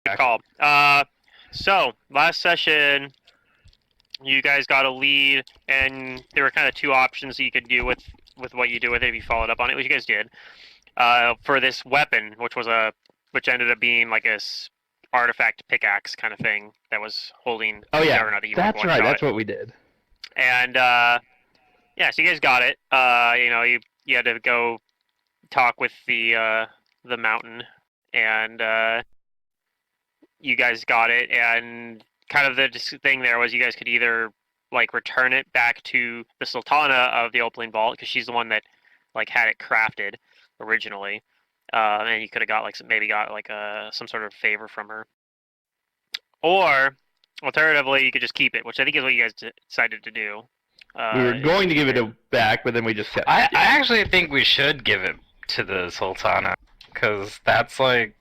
Good call. So last session, you guys got a lead, and there were kind of two options that you could do with what you do with it if you followed up on it, which you guys did. For this weapon, which ended up being like a artifact pickaxe kind of thing that was holding. Oh yeah, Juggernaut that you that's right. shot. That's what we did. And yeah, so you guys got it. You had to go talk with the mountain, and you guys got it. And kind of the thing there was you guys could either like return it back to the Sultana of the Opaline Vault, because she's the one that like had it crafted originally, and you could have got like some sort of favor from her, or alternatively you could just keep it, which I think is what you guys decided to do. We were going to give it back, but then we just kept I actually think we should give it to the Sultana, because that's like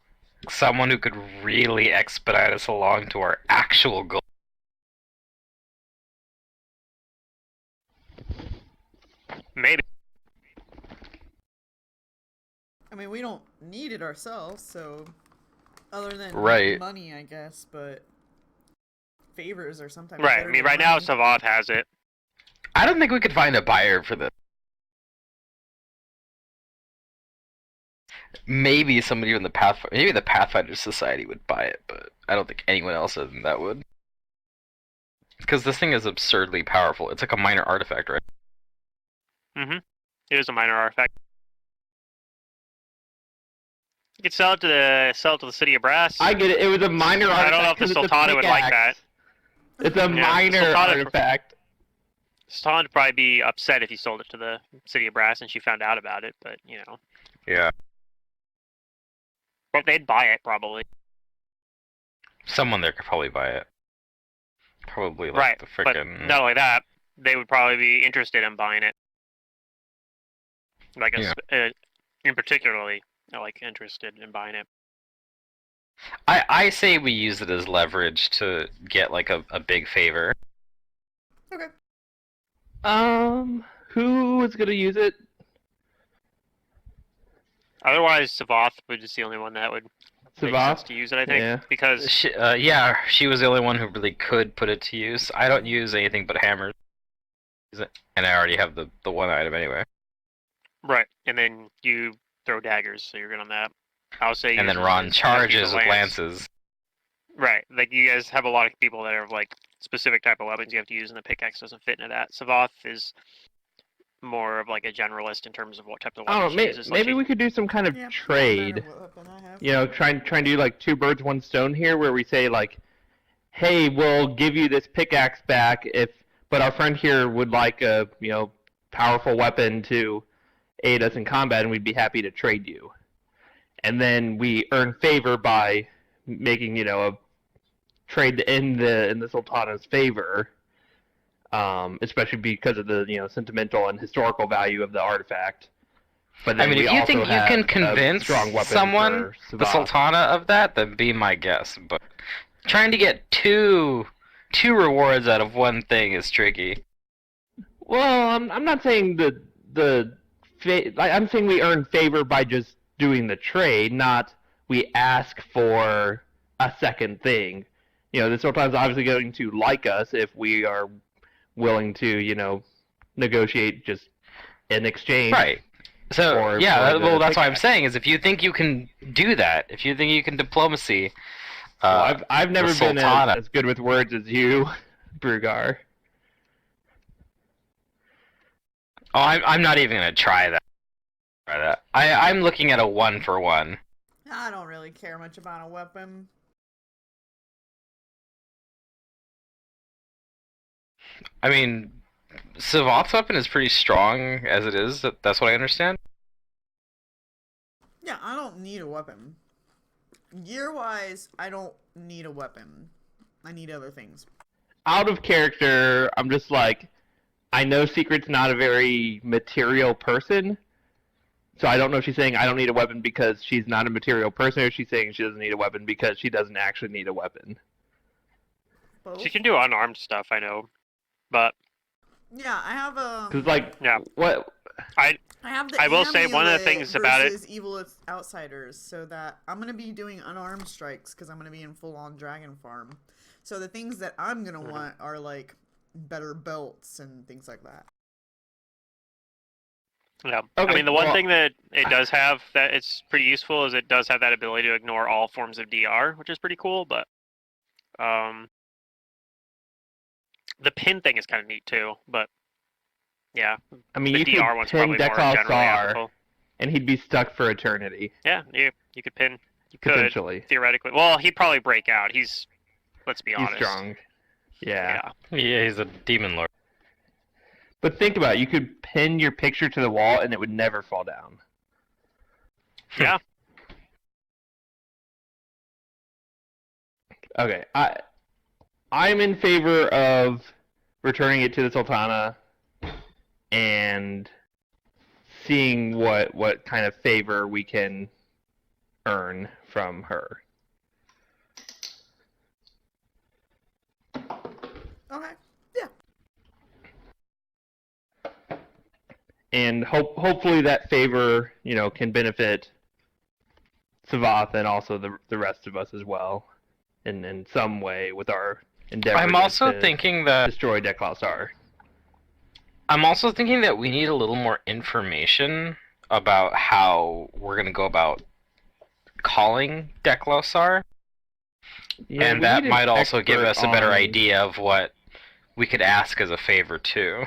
someone who could really expedite us along to our actual goal. Maybe. I mean, we don't need it ourselves, so other than money, I guess, but favors or sometimes. Right. I mean, right now Savath has it. I don't think we could find a buyer for this. Maybe somebody in the Pathfinder Society would buy it, but I don't think anyone else other than that would. Because this thing is absurdly powerful. It's like a minor artifact, right? Mm-hmm. It is a minor artifact. You could sell it to the City of Brass. I get it. It was a minor artifact. I don't know if the Sultana would like that. It's a minor artifact. Sultana would probably be upset if you sold it to the City of Brass and she found out about it, but you know. Yeah. But they'd buy it probably. Someone there could probably buy it. Probably like the frickin'. But not only that, they would probably be interested in buying it. Like in particularly, like interested in buying it. I say we use it as leverage to get like a big favor. Okay. Who is gonna use it? Otherwise, Savath would just the only one that would make sense to use it, I think, because she was the only one who really could put it to use. I don't use anything but hammers, and I already have the one item anyway. Right, and then you throw daggers, so you're good on that. I'll say. And then Ron charges with lances. Right, like you guys have a lot of people that are like specific type of weapons you have to use, and the pickaxe doesn't fit into that. Savath is more of like a generalist in terms of what type of weapons she uses. Maybe we could do some kind of trade. You know, try and do like 2 birds, 1 stone here, where we say like, hey, we'll give you this pickaxe back but our friend here would like a powerful weapon to aid us in combat, and we'd be happy to trade you. And then we earn favor by making a trade in the Sultana's favor. Especially because of the sentimental and historical value of the artifact. But I mean, if you think you can convince someone, the Sultana, of that, then be my guest. But trying to get two rewards out of one thing is tricky. Well, I'm not saying I'm saying we earn favor by just doing the trade, not we ask for a second thing. The Sultana's obviously going to like us if we are willing to, negotiate just in exchange. Right. So, that's why I'm saying is if you think you can do that, if you think you can diplomacy... I've never been as good with words as you, Brugar. Oh, I'm not even going to try that. I'm looking at a 1-for-1. I don't really care much about a weapon. I mean, Savath's weapon is pretty strong as it is. That's what I understand. Yeah, I don't need a weapon. Gear-wise, I don't need a weapon. I need other things. Out of character, I'm just like, I know Secret's not a very material person, so I don't know if she's saying I don't need a weapon because she's not a material person, or she's saying she doesn't need a weapon because she doesn't actually need a weapon. Both? She can do unarmed stuff, I know. But yeah, I have a. Cause like, what I have the I will say one of the things about it versus evil outsiders, so that I'm gonna be doing unarmed strikes because I'm gonna be in full-on dragon farm. So the things that I'm gonna want are like better belts and things like that. Yeah. Okay, I mean, the one thing that it does have that it's pretty useful is it does have that ability to ignore all forms of DR, which is pretty cool. But the pin thing is kind of neat too. But yeah, I mean, the you DR could one's pin probably more generally Dekla applicable. and he'd be stuck for eternity. Yeah, you could pin. You could Potentially. theoretically. Well, he'd probably break out. Let's be honest. He's strong. Yeah. Yeah, he's a demon lord. But think about it. You could pin your picture to the wall and it would never fall down. Yeah. Okay. I'm in favor of returning it to the Sultana and seeing what kind of favor we can earn from her. Okay. Yeah. And hopefully that favor, can benefit Savath and also the rest of us as well, in some way with our endeavor. I'm also thinking that destroy Dekla. I'm also thinking that we need a little more information about how we're going to go about calling Dekla. Yeah, and that might also give us a better idea of what we could ask as a favor too.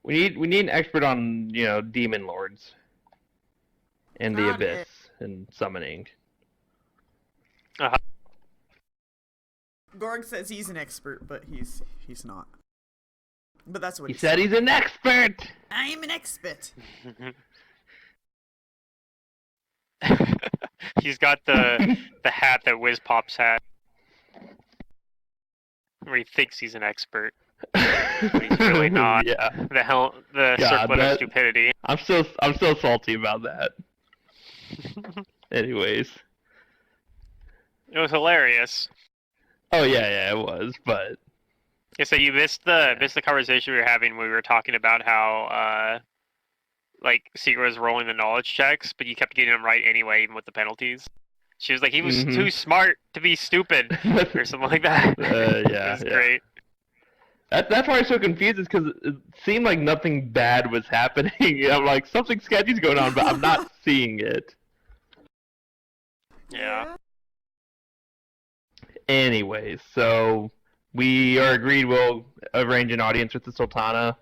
We need an expert on, demon lords and the abyss and summoning. Gorg says he's an expert, but he's not. But that's what he said. He's an expert. I am an expert. He's got the hat that Wiz Pop's hat, where he thinks he's an expert, but he's really not. Yeah. The circlet of stupidity. I'm so salty about that. Anyways, it was hilarious. Oh yeah, it was. But yeah, so you missed the conversation we were having when we were talking about how Secret was rolling the knowledge checks, but you kept getting them right anyway, even with the penalties. She was like, he was too smart to be stupid, or something like that. Yeah, it was great. That's why I'm so confused, is because it seemed like nothing bad was happening. I'm like, something sketchy's going on, but I'm not seeing it. Yeah. Anyways, so we are agreed we'll arrange an audience with the Sultana.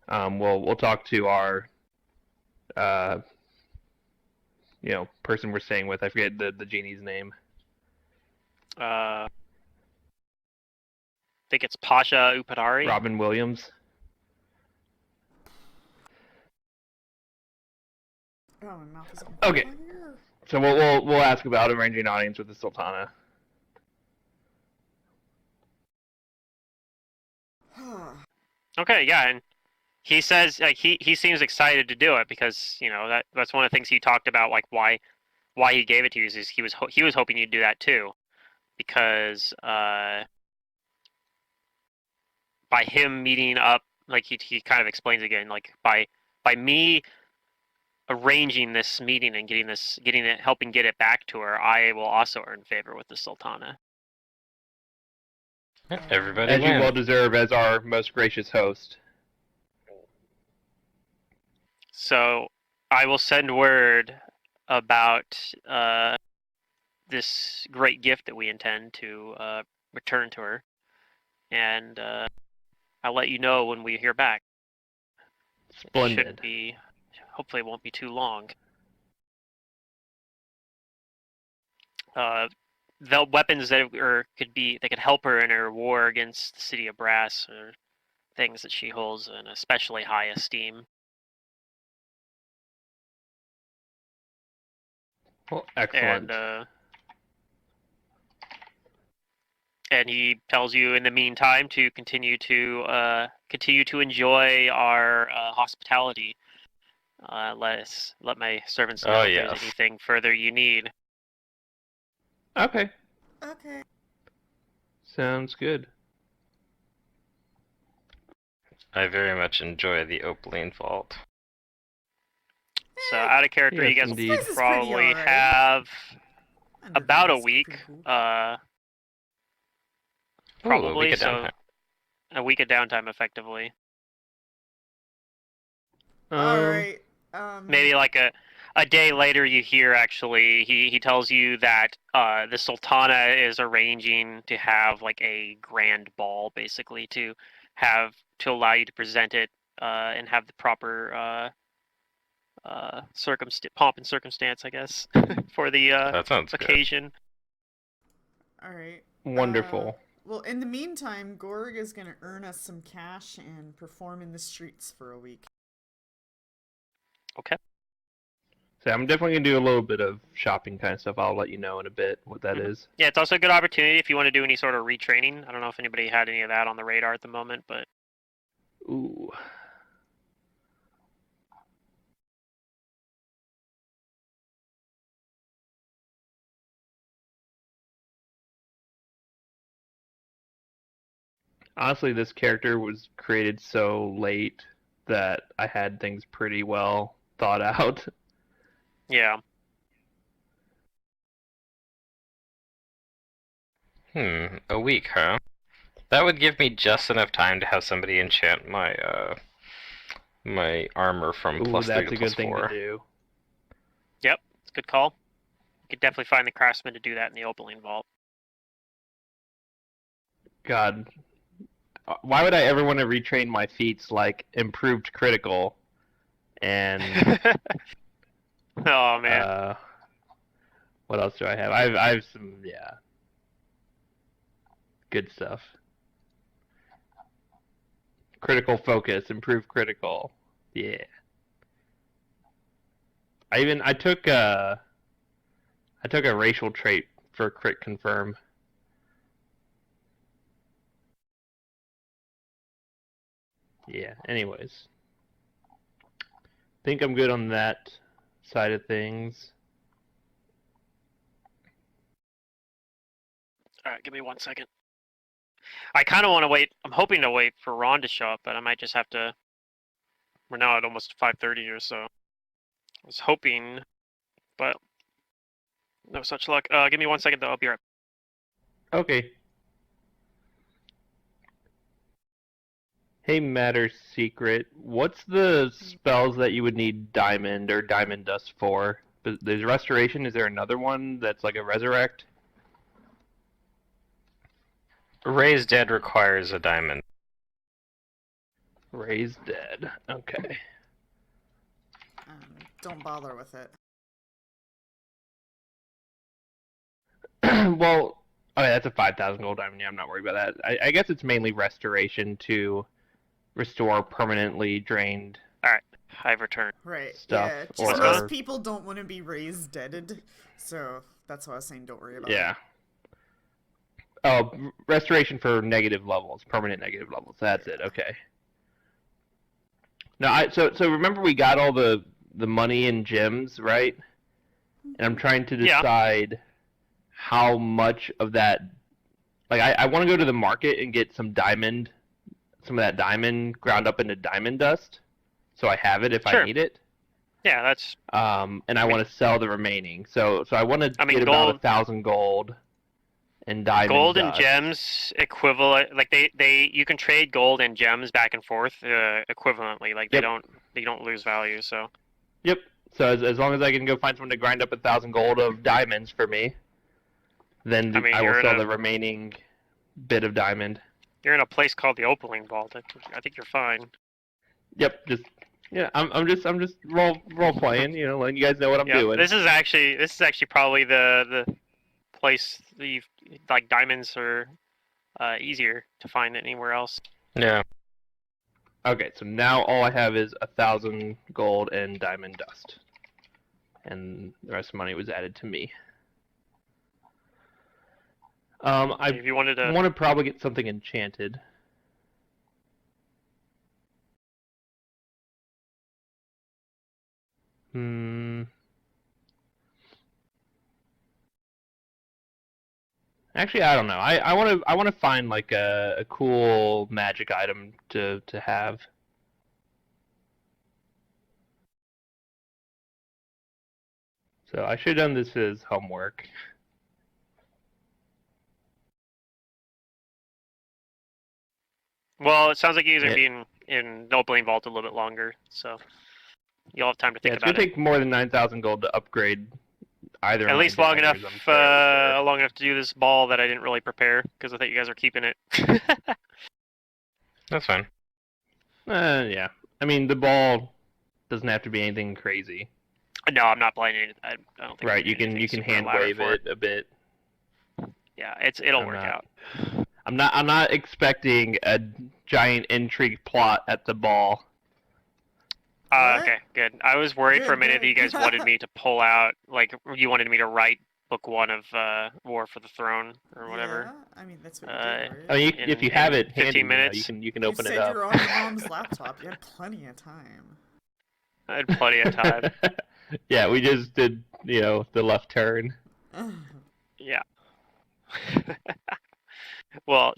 We'll talk to our person we're staying with. I forget the genie's name. I think it's Pasha Upadari. Robin Williams. Oh, my mouth is okay. So we'll ask about arranging an audience with the Sultana. Okay, yeah, and he says he seems excited to do it because that's one of the things he talked about, like why he gave it to you is he was hoping you'd do that too, because by him meeting up, like he kind of explains again, like by me arranging this meeting and helping get it back to her, I will also earn favor with the Sultana. Everybody as you well deserve as our most gracious host. So I will send word about this great gift that we intend to return to her, and I'll let you know when we hear back. Splendid. It shouldn't be. Hopefully, it won't be too long. The weapons that could help her in her war against the city of Brass are things that she holds in especially high esteem. Well, excellent. And he tells you in the meantime to continue to enjoy our hospitality. Let my servants know if there's anything further you need. Okay. Okay. Sounds good. I very much enjoy the Opaline Vault. So out of character, Yes, you guys indeed. will probably right. have about a Underground's week. pretty cool. Probably. Ooh, a week of so downtime. a week of downtime, effectively. Alright. Maybe like a day later, you hear actually he tells you that the Sultana is arranging to have like a grand ball, basically to allow you to present it and have the proper pomp and circumstance, I guess, for the That sounds occasion. Alright. Wonderful. Well, in the meantime, Gorg is going to earn us some cash and perform in the streets for a week. Okay. So I'm definitely going to do a little bit of shopping kind of stuff. I'll let you know in a bit what that is. Yeah, it's also a good opportunity if you want to do any sort of retraining. I don't know if anybody had any of that on the radar at the moment, but... Ooh. Honestly, this character was created so late that I had things pretty well thought out. Yeah. A week, huh? That would give me just enough time to have somebody enchant my my armor from Ooh, +3 that's to a good thing +4. to do. Yep, it's a good call. You could definitely find the craftsman to do that in the Opaline Vault. God, why would I ever want to retrain my feats like improved critical and Oh man. what else do I have? I have some good stuff. Critical focus, improved critical. Yeah. I took a racial trait for crit confirm. Yeah, anyways. Think I'm good on that side of things. Alright, give me 1 second. I kind of want to wait. I'm hoping to wait for Ron to show up, but I might just have to... We're now at almost 5:30 or so. I was hoping, but no such luck. Give me 1 second though, I'll be right back. Okay. Hey, Matter Secret, what's the spells that you would need diamond or diamond dust for? There's restoration. Is there another one that's like a resurrect? Raise Dead requires a diamond. Raise Dead. Okay. Don't bother with it. Well, okay, that's a 5,000 gold diamond. Yeah, I'm not worried about that. I guess it's mainly restoration to restore permanently drained. Alright, I've returned. Right. Stuff, Yeah. Just or most people don't want to be raised deaded, so that's why I was saying don't worry about it. Yeah. Oh, restoration for negative levels, permanent negative levels. That's it. Okay. No, so remember we got all the money and gems, right? And I'm trying to decide how much of that. Like, I want to go to the market and get some of that diamond ground up into diamond dust, so I have it if I need it. Yeah, that's. And I want to sell the remaining. So I want to get gold, about 1,000 gold and diamond gold dust. And gems equivalent. Like you can trade gold and gems back and forth equivalently. Like they don't lose value. So. Yep. So as long as I can go find someone to grind up 1,000 gold of diamonds for me, then I will sell the remaining bit of diamond. You're in a place called the Opaline Vault. I think you're fine. Yep. I'm just role playing. You know, letting you guys know what I'm doing. This is actually probably the place that like diamonds are easier to find than anywhere else. Yeah. Okay, so now all I have is 1,000 gold and diamond dust, and the rest of the money was added to me. I want to probably get something enchanted. Actually, I don't know. I want to find like a cool magic item to have. So I should have done this as homework. Well, it sounds like you guys are being in the Opaline Vault a little bit longer, so you'll have time to think about it. It's going to take more than 9,000 gold to upgrade either. At least long enough to do this ball that I didn't really prepare because I thought you guys were keeping it. That's fine. Yeah. I mean, the ball doesn't have to be anything crazy. No, I'm not playing it. I don't think. Right, you can hand wave it a bit. Yeah, it'll work out. I'm not expecting a giant intrigue plot at the ball. Okay, good. I was worried for a minute that you guys wanted me to pull out, like you wanted me to write book 1 of War for the Throne or whatever. Yeah, I mean that's what you did, right? I mean, if you have it 15 minutes, you can open it up. You said you're on your mom's laptop. You had plenty of time. I had plenty of time. Yeah, we just did, the left turn. Yeah. Well,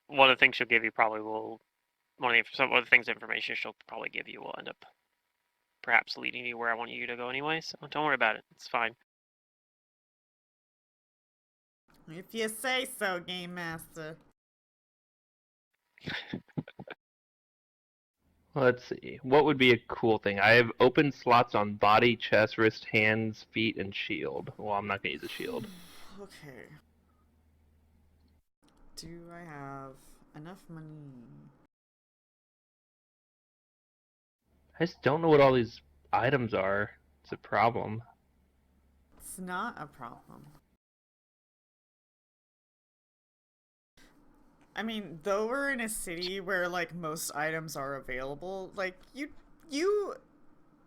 one of the things she'll give you some of the things information she'll probably give you will end up perhaps leading you where I want you to go anyway, so don't worry about it. It's fine. If you say so, Game Master. Let's see. What would be a cool thing? I have open slots on body, chest, wrist, hands, feet, and shield. Well, I'm not going to use a shield. Okay. Do I have enough money? I just don't know what all these items are. It's a problem. It's not a problem. I mean, though we're in a city where, like, most items are available, like, you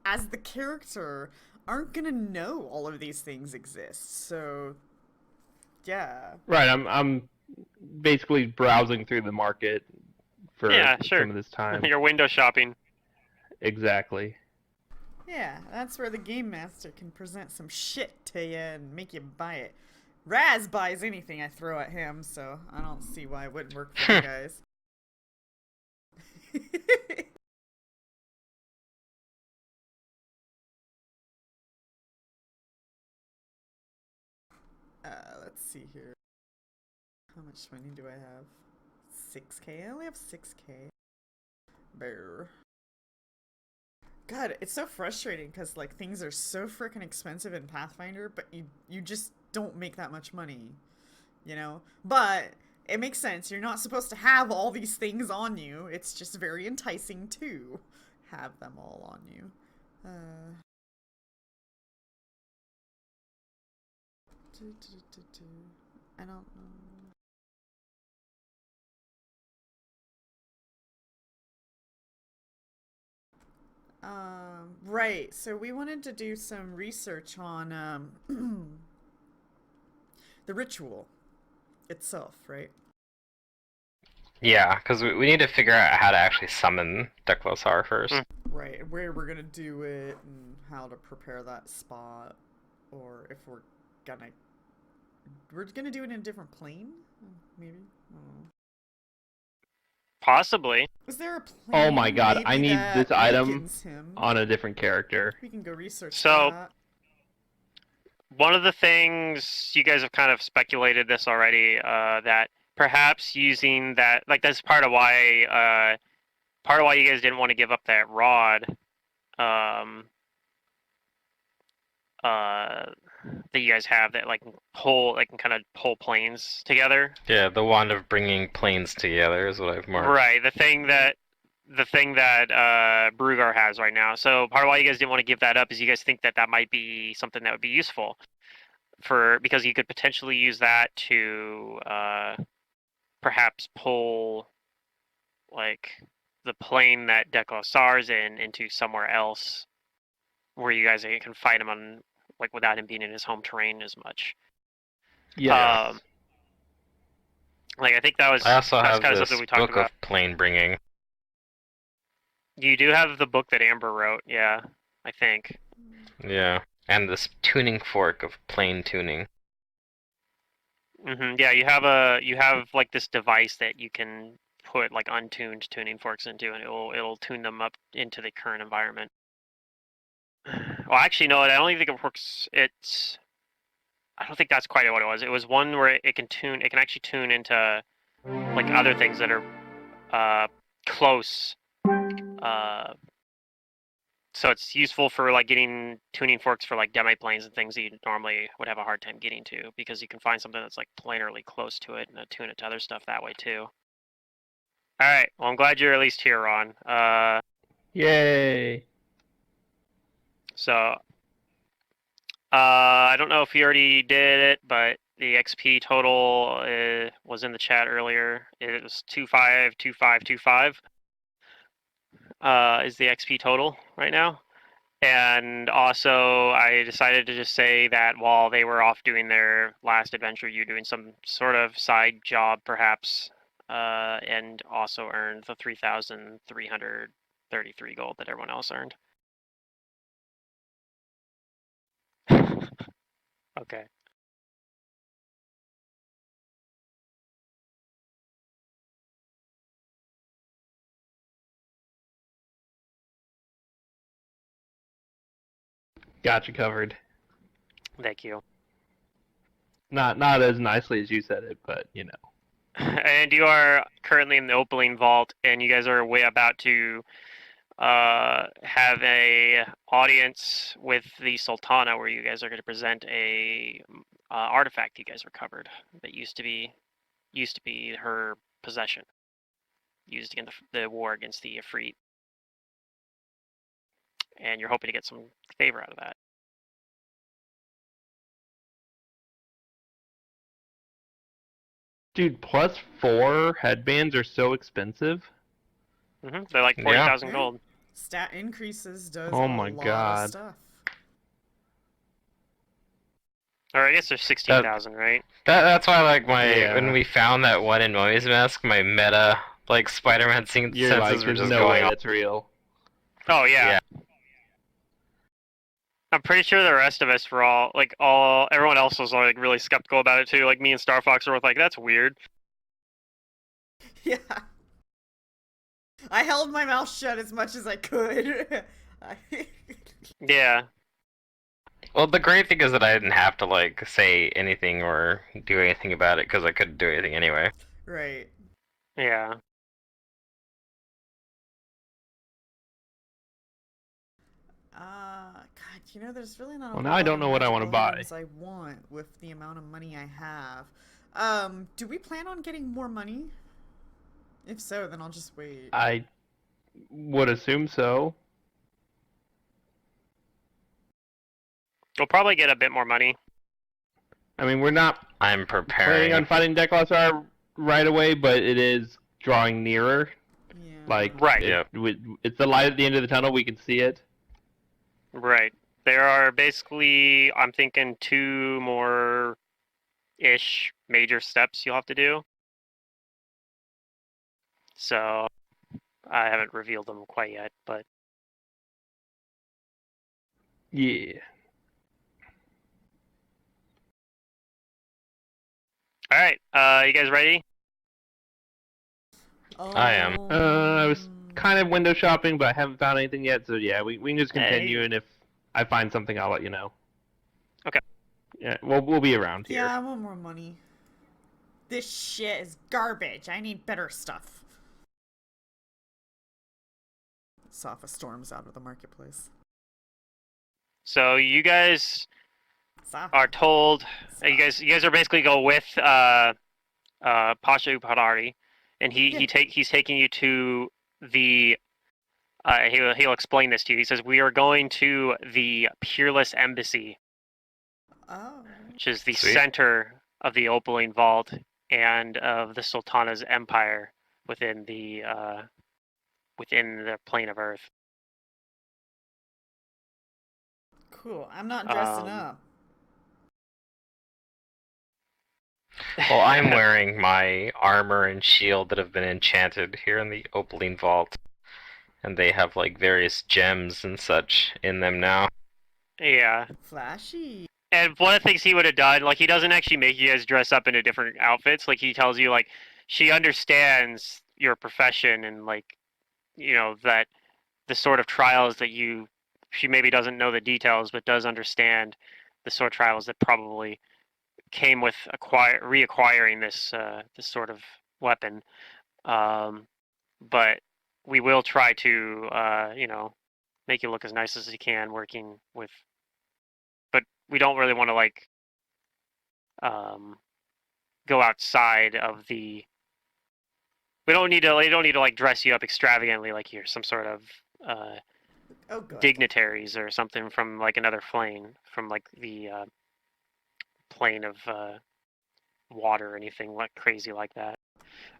as the character, aren't gonna know all of these things exist, so, yeah. Right, I'm basically browsing through the market for some of this time. You're window shopping. Exactly. Yeah, that's where the Game Master can present some shit to you and make you buy it. Raz buys anything I throw at him, so I don't see why it wouldn't work for you guys. Let's see here. How much money do I have? 6k? I only have 6k. Bear. God, it's so frustrating because, like, things are so freaking expensive in Pathfinder, but you just don't make that much money, you know? But it makes sense. You're not supposed to have all these things on you. It's just very enticing to have them all on you. I don't know. Right, so we wanted to do some research on the ritual itself, right? Yeah, because we need to figure out how to actually summon Deklosar first. Right, where we're gonna do it and how to prepare that spot, or if we're gonna do it in a different plane, maybe. I don't know. Possibly. Is there a plane? Oh my god, I need this item on a different character. We can go research that. One of the things you guys have kind of speculated this already, that perhaps using that, like, that's part of why you guys didn't want to give up that rod, that you guys have that can kind of pull planes together. Yeah, the wand of bringing planes together is what I've marked. Right, the thing that Brugar has right now. So part of why you guys didn't want to give that up is you guys think that might be something that would be useful because you could potentially use that to perhaps pull like the plane that Deklosar's into somewhere else where you guys can fight him on without him being in his home terrain as much. Yeah. I think that was. I also have kind of this something we talked book about. of plane bringing. You do have the book that Amber wrote, yeah, I think. Yeah, and this tuning fork of plane tuning. Yeah, you have like this device that you can put like untuned tuning forks into, and it'll tune them up into the current environment. Well, actually, no, I don't even think it works. I don't think that's quite what it was. It was one where it can tune. It can actually tune into like other things that are close. So it's useful for like getting tuning forks for like demi-planes and things that you normally would have a hard time getting to, because you can find something that's like planarly close to it and tune it to other stuff that way too. All right. Well, I'm glad you're at least here, Ron. Yay! So I don't know if you already did it, but the XP total was in the chat earlier. It was 252525. Is the XP total right now. And also, I decided to just say that while they were off doing their last adventure, you doing some sort of side job, perhaps, and also earned the 3,333 gold that everyone else earned. Okay. Got you covered. Thank you. Not as nicely as you said it, but you know. And you are currently in the Opaline Vault, and you guys are way about to have a audience with the Sultana, where you guys are going to present a artifact you guys recovered that used to be her possession, used in the war against the Ifrit, and you're hoping to get some favor out of that. Dude, +4 headbands are so expensive. They're like 40,000 gold. Stat increases does oh a my lot God. of stuff. Or I guess there's 16,000, right? That's why, like, when we found that one in Mummy's Mask, my meta, like, Spider-Man senses like, were just no going way off. that's real. Oh, yeah. I'm pretty sure the rest of us were everyone else was like really skeptical about it too. Like me and Star Fox were like, that's weird. Yeah. I held my mouth shut as much as I could. Yeah. Well, the great thing is that I didn't have to, like, say anything or do anything about it, because I couldn't do anything anyway. Right. Yeah. God, you know, there's really not. Well, now I don't know what I want to buy. I want with the amount of money I have. Do we plan on getting more money? If so, then I'll just wait. I would assume so. You'll probably get a bit more money. I mean, we're not I'm planning on fighting Deklasar right away, but it is drawing nearer. Yeah. Like, right. It's the light at the end of the tunnel. We can see it. Right. There are basically, I'm thinking, 2 more-ish major steps you'll have to do. So, I haven't revealed them quite yet, but... Yeah. Alright, you guys ready? I am. I was kind of window shopping, but I haven't found anything yet, so yeah, we can just continue, and if I find something, I'll let you know. Okay. Yeah, we'll be around here. Yeah, I want more money. This shit is garbage. I need better stuff. Safa storms out of the marketplace. So you guys are told, you guys are basically go with Pasha Upadari, and he's taking you to the he'll explain this to you. He says, we are going to the Peerless Embassy, which is the center of the Opaline Vault and of the Sultana's empire within the plane of Earth. Cool. I'm not dressing up. Well, I'm wearing my armor and shield that have been enchanted here in the Opaline Vault. And they have, like, various gems and such in them now. Yeah. Flashy. And one of the things he would have done, like, he doesn't actually make you guys dress up into different outfits. Like, he tells you, like, she understands your profession and, like, that the sort of trials that she maybe doesn't know the details, but does understand the sort of trials that probably came with reacquiring this sort of weapon. But we will try to, make you look as nice as you can working with. But we don't really want to go outside of the. We don't need to dress you up extravagantly like you're some sort of dignitaries or something from like another plane, from like the plane of water or anything like crazy like that.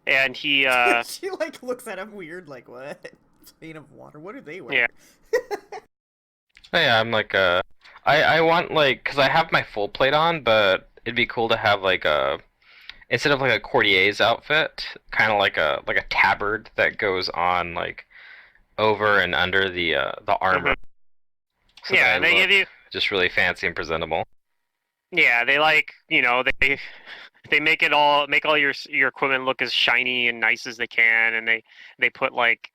And he she like looks at him weird, like, what? Plane of water? What do they wear? Yeah. Oh, yeah, I'm like I want like, cause I have my full plate on, but it'd be cool to have like instead of like a courtier's outfit, kind of like a tabard that goes on like over and under the armor. So yeah, and they give you just really fancy and presentable. Yeah, they they make all your equipment look as shiny and nice as they can, and they put like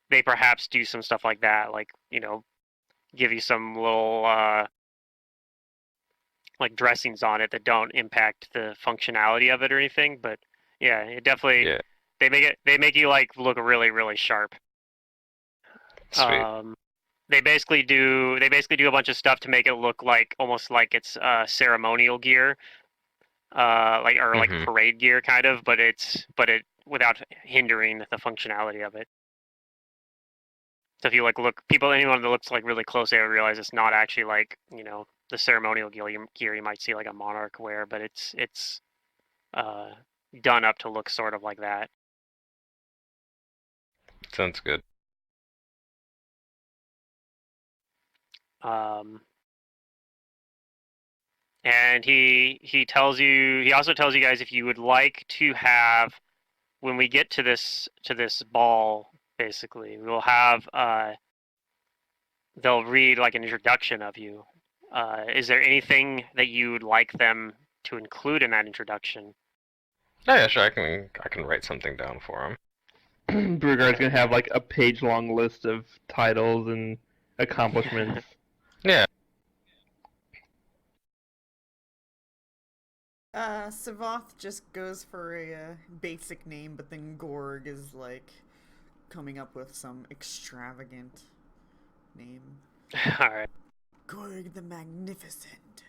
they perhaps do some stuff like that, like give you some little like dressings on it that don't impact the functionality of it or anything. But yeah, it definitely they make you like look really really sharp. Sweet. They basically do a bunch of stuff to make it look like almost like it's ceremonial gear, like parade gear kind of, but it without hindering the functionality of it. So if you like anyone that looks like really close, they would realize it's not actually like the ceremonial gear you might see like a monarch wear, but it's done up to look sort of like that. Sounds good. And he also tells you guys, if you would like to have, when we get to this ball, basically we'll have they'll read like an introduction of you. Is there anything that you would like them to include in that introduction? Oh, yeah, sure. I can write something down for him. Beauregard's gonna have like a page-long list of titles and accomplishments. Yeah. Savoth just goes for a basic name, but then Gorg is like coming up with some extravagant name. Alright. Gorg the Magnificent.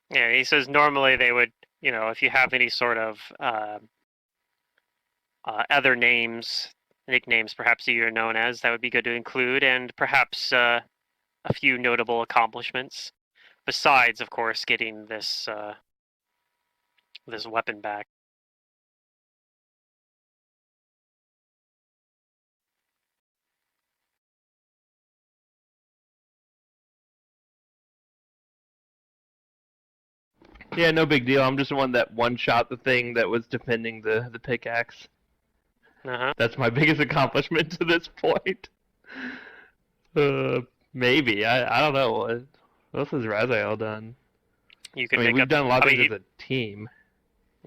Yeah, he says normally they would, if you have any sort of other nicknames, perhaps that you're known as, that would be good to include, and perhaps a few notable accomplishments, besides, of course, getting this weapon back. Yeah, no big deal. I'm just the one that one-shot the thing that was defending the pickaxe. That's my biggest accomplishment to this point. Maybe. I don't know. What else has Raziel done? You could we've done a lot of things as a team.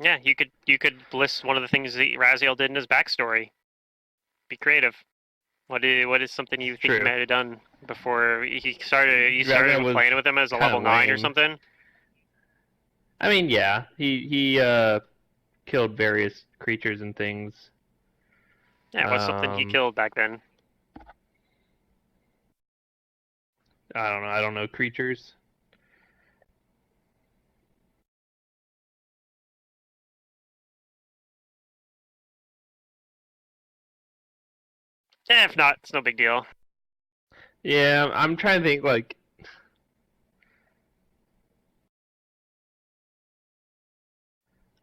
Yeah, you could list one of the things that Raziel did in his backstory. Be creative. What is something you think he might have done before he started? You started playing with him as a level 9 or something. I mean, yeah, he killed various creatures and things. Yeah, what's something he killed back then? I don't know. I don't know creatures. Yeah, if not, it's no big deal. Yeah, I'm trying to think, like...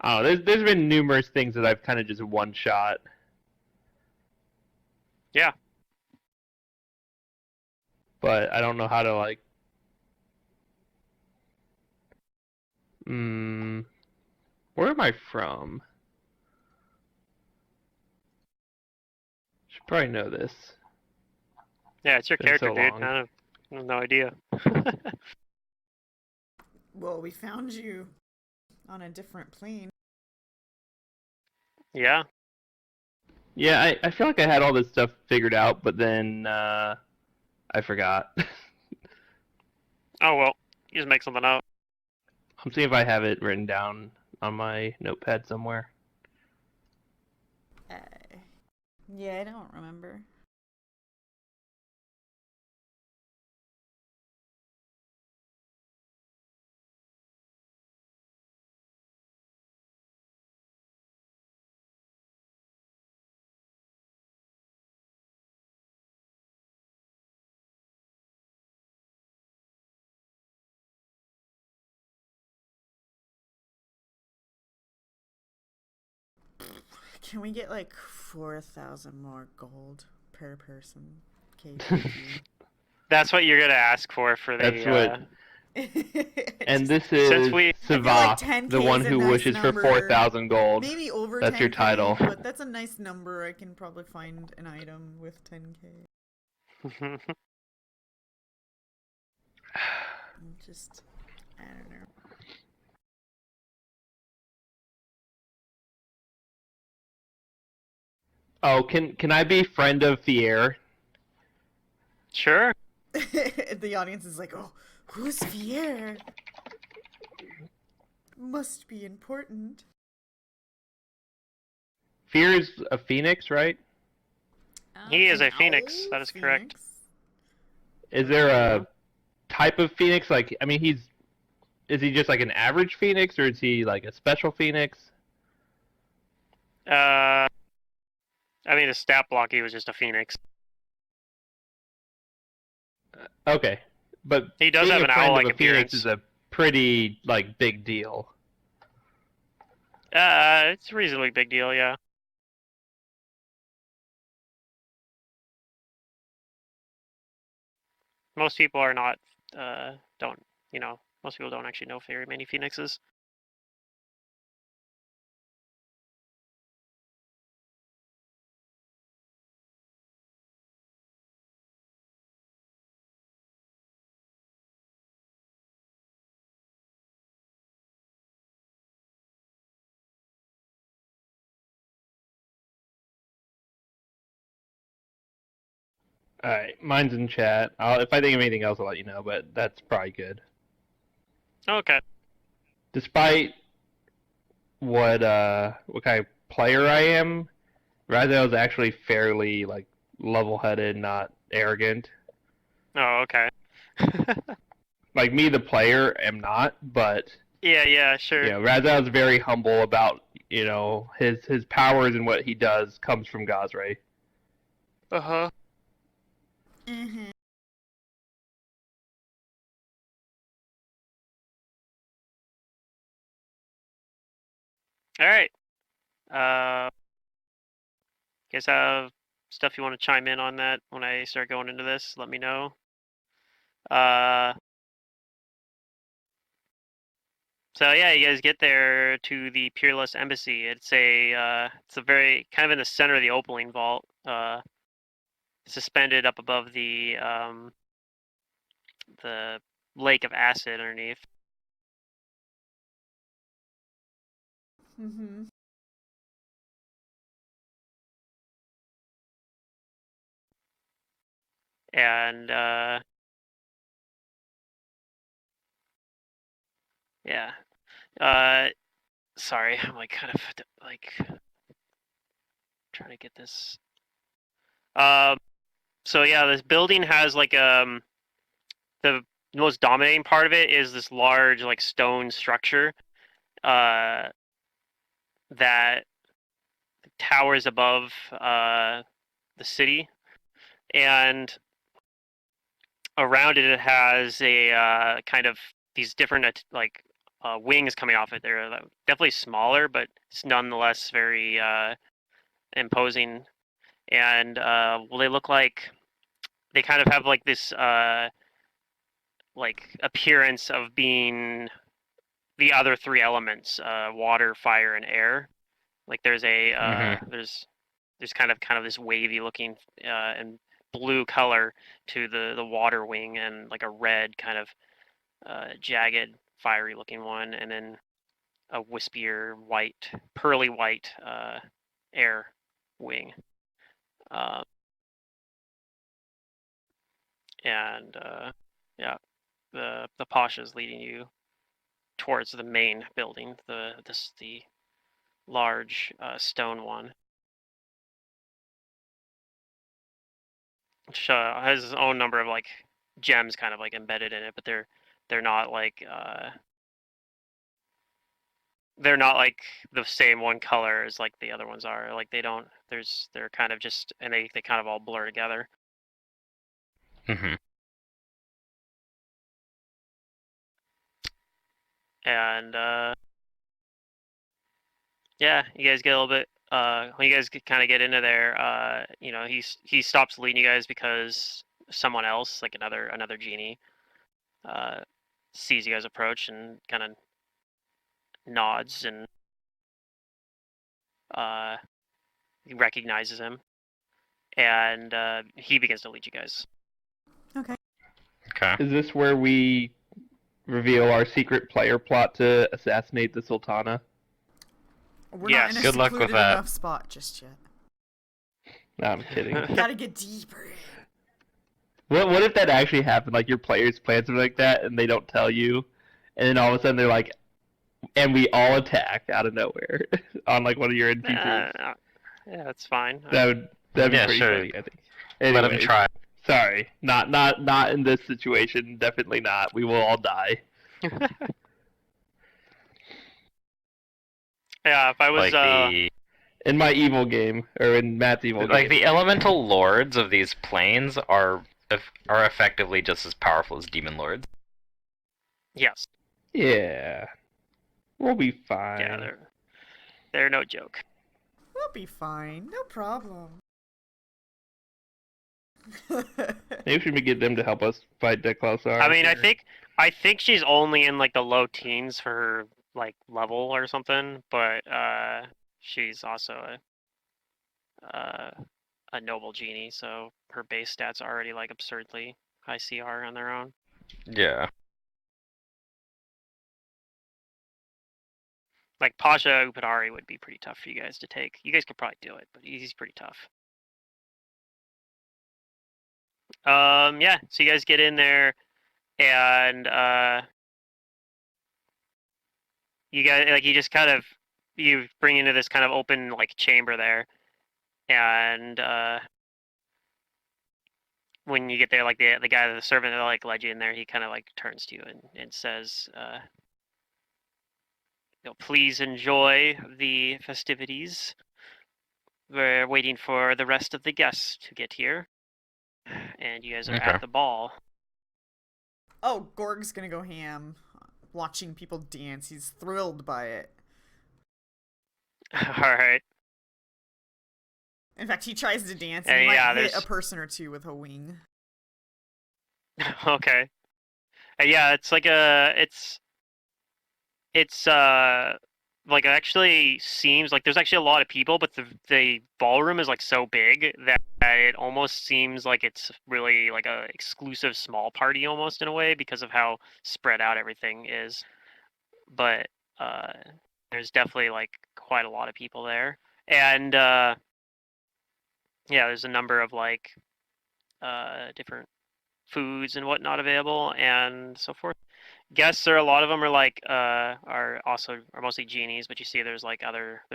Oh, there's been numerous things that I've kind of just one-shot. Yeah. but I don't know how to like. Where am I from? Should probably know this. Yeah, it's your Been character, so dude. long. I have no idea. Well, we found you on a different plane. Yeah. Yeah, I feel like I had all this stuff figured out, but then I forgot. Oh well, you just make something up. I'm seeing if I have it written down on my notepad somewhere. Yeah, I don't remember. Can we get like 4,000 more gold per person? KPG. That's what you're gonna ask for the. That's what. And this Since is we- I feel Savaf, like 10K the one is a who nice wishes for number. 4,000 gold. Maybe over That's 10K, your title. but that's a nice number. I can probably find an item with 10K. Just, I don't know. Oh, can I be friend of Fier? Sure. The audience is like, oh, who's Fier? Must be important. Fier is a phoenix, right? He is An a phoenix, owl that is correct. phoenix? Is there a type of phoenix? Like, I mean, is he just like an average phoenix, or is he like a special phoenix? I mean, the stat block, he was just a phoenix. Okay, but He does being have a an friend owl-like of a phoenix appearance. is a pretty like big deal. It's a reasonably big deal, yeah. Most people are not, most people don't actually know very many phoenixes. All right, mine's in chat. If I think of anything else, I'll let you know. But that's probably good. Okay. Despite what kind of player I am, Raziel is actually fairly like level-headed, not arrogant. Oh, okay. Like me, the player, am not, but Yeah, sure. you know, Raziel is very humble about his powers and what he does comes from Gazray. Uh-huh. Mm-hmm. Alright. Guess I have stuff you want to chime in on that when I start going into this, let me know. So yeah, you guys get there to the Peerless Embassy. It's a very kind of in the center of the Opaline Vault, suspended up above the lake of acid underneath. Mm-hmm. And yeah. Sorry, I'm like kind of like trying to get this. So yeah, this building has like the most dominating part of it is this large like stone structure that towers above the city, and around it has a kind of these different wings coming off it. They're definitely smaller, but it's nonetheless very imposing. And they look like they kind of have like this like appearance of being the other three elements: water, fire, and air. Like there's a there's kind of this wavy looking and blue color to the water wing, and like a red kind of jagged fiery looking one, and then a wispier white, pearly white air wing. And yeah, the Pasha is leading you towards the main building, the large stone one, which has its own number of like gems kind of like embedded in it, but they're not like they're not like the same one color as like the other ones are. Like they're kind of just, and they kind of all blur together. Mm-hmm. And yeah, you guys get a little bit. When you guys kind of get into there, you know, he stops leading you guys because someone else, like another genie, sees you guys approach and kind of nods, and he recognizes him, and he begins to lead you guys. Okay. Okay. Is this where we reveal our secret player plot to assassinate the Sultana? We're Yes. not in a Good luck with secluded that. enough spot just yet. No, I'm kidding. Gotta get deeper. What if that actually happened? Like your players plan something like that and they don't tell you, and then all of a sudden they're like, and we all attack out of nowhere on like one of your NPCs. Yeah, that's fine. That'd be Yeah, pretty sure. funny, I think. Let him Anyways, try. sorry, not in this situation. Definitely not. We will all die. Yeah, if I was Like In my evil game, or in Matt's evil like game. the elemental lords of these planes are effectively just as powerful as demon lords. yes, Yeah, we'll be fine. yeah, they're no joke. We'll be fine. No problem. Maybe we should get them to help us fight Declassar. I mean, I think she's only in like the low teens for her like level or something, but she's also a noble genie, so her base stats are already like absurdly high CR on their own. Yeah. Like Pasha Upadari would be pretty tough for you guys to take. You guys could probably do it, but he's pretty tough. Yeah, so you guys get in there, and you guys like you just kind of you bring into this kind of open like chamber there, and when you get there, like the guy, the servant that like led you in there, he kind of like turns to you and says, you know, please enjoy the festivities. We're waiting for the rest of the guests to get here, and you guys are Okay. at the ball. Oh, Gorg's gonna go ham watching people dance. He's thrilled by it. All right. In fact, he tries to dance and And he yeah, might hit there's- a person or two with a wing. Okay. Yeah, it's like it's like it actually seems like there's actually a lot of people, but the ballroom is like so big that it almost seems like it's really like a exclusive small party almost in a way because of how spread out everything is. But there's definitely like quite a lot of people there, and yeah, there's a number of like different foods and whatnot available and so forth. Guests are, a lot of them are like are mostly genies, but you see there's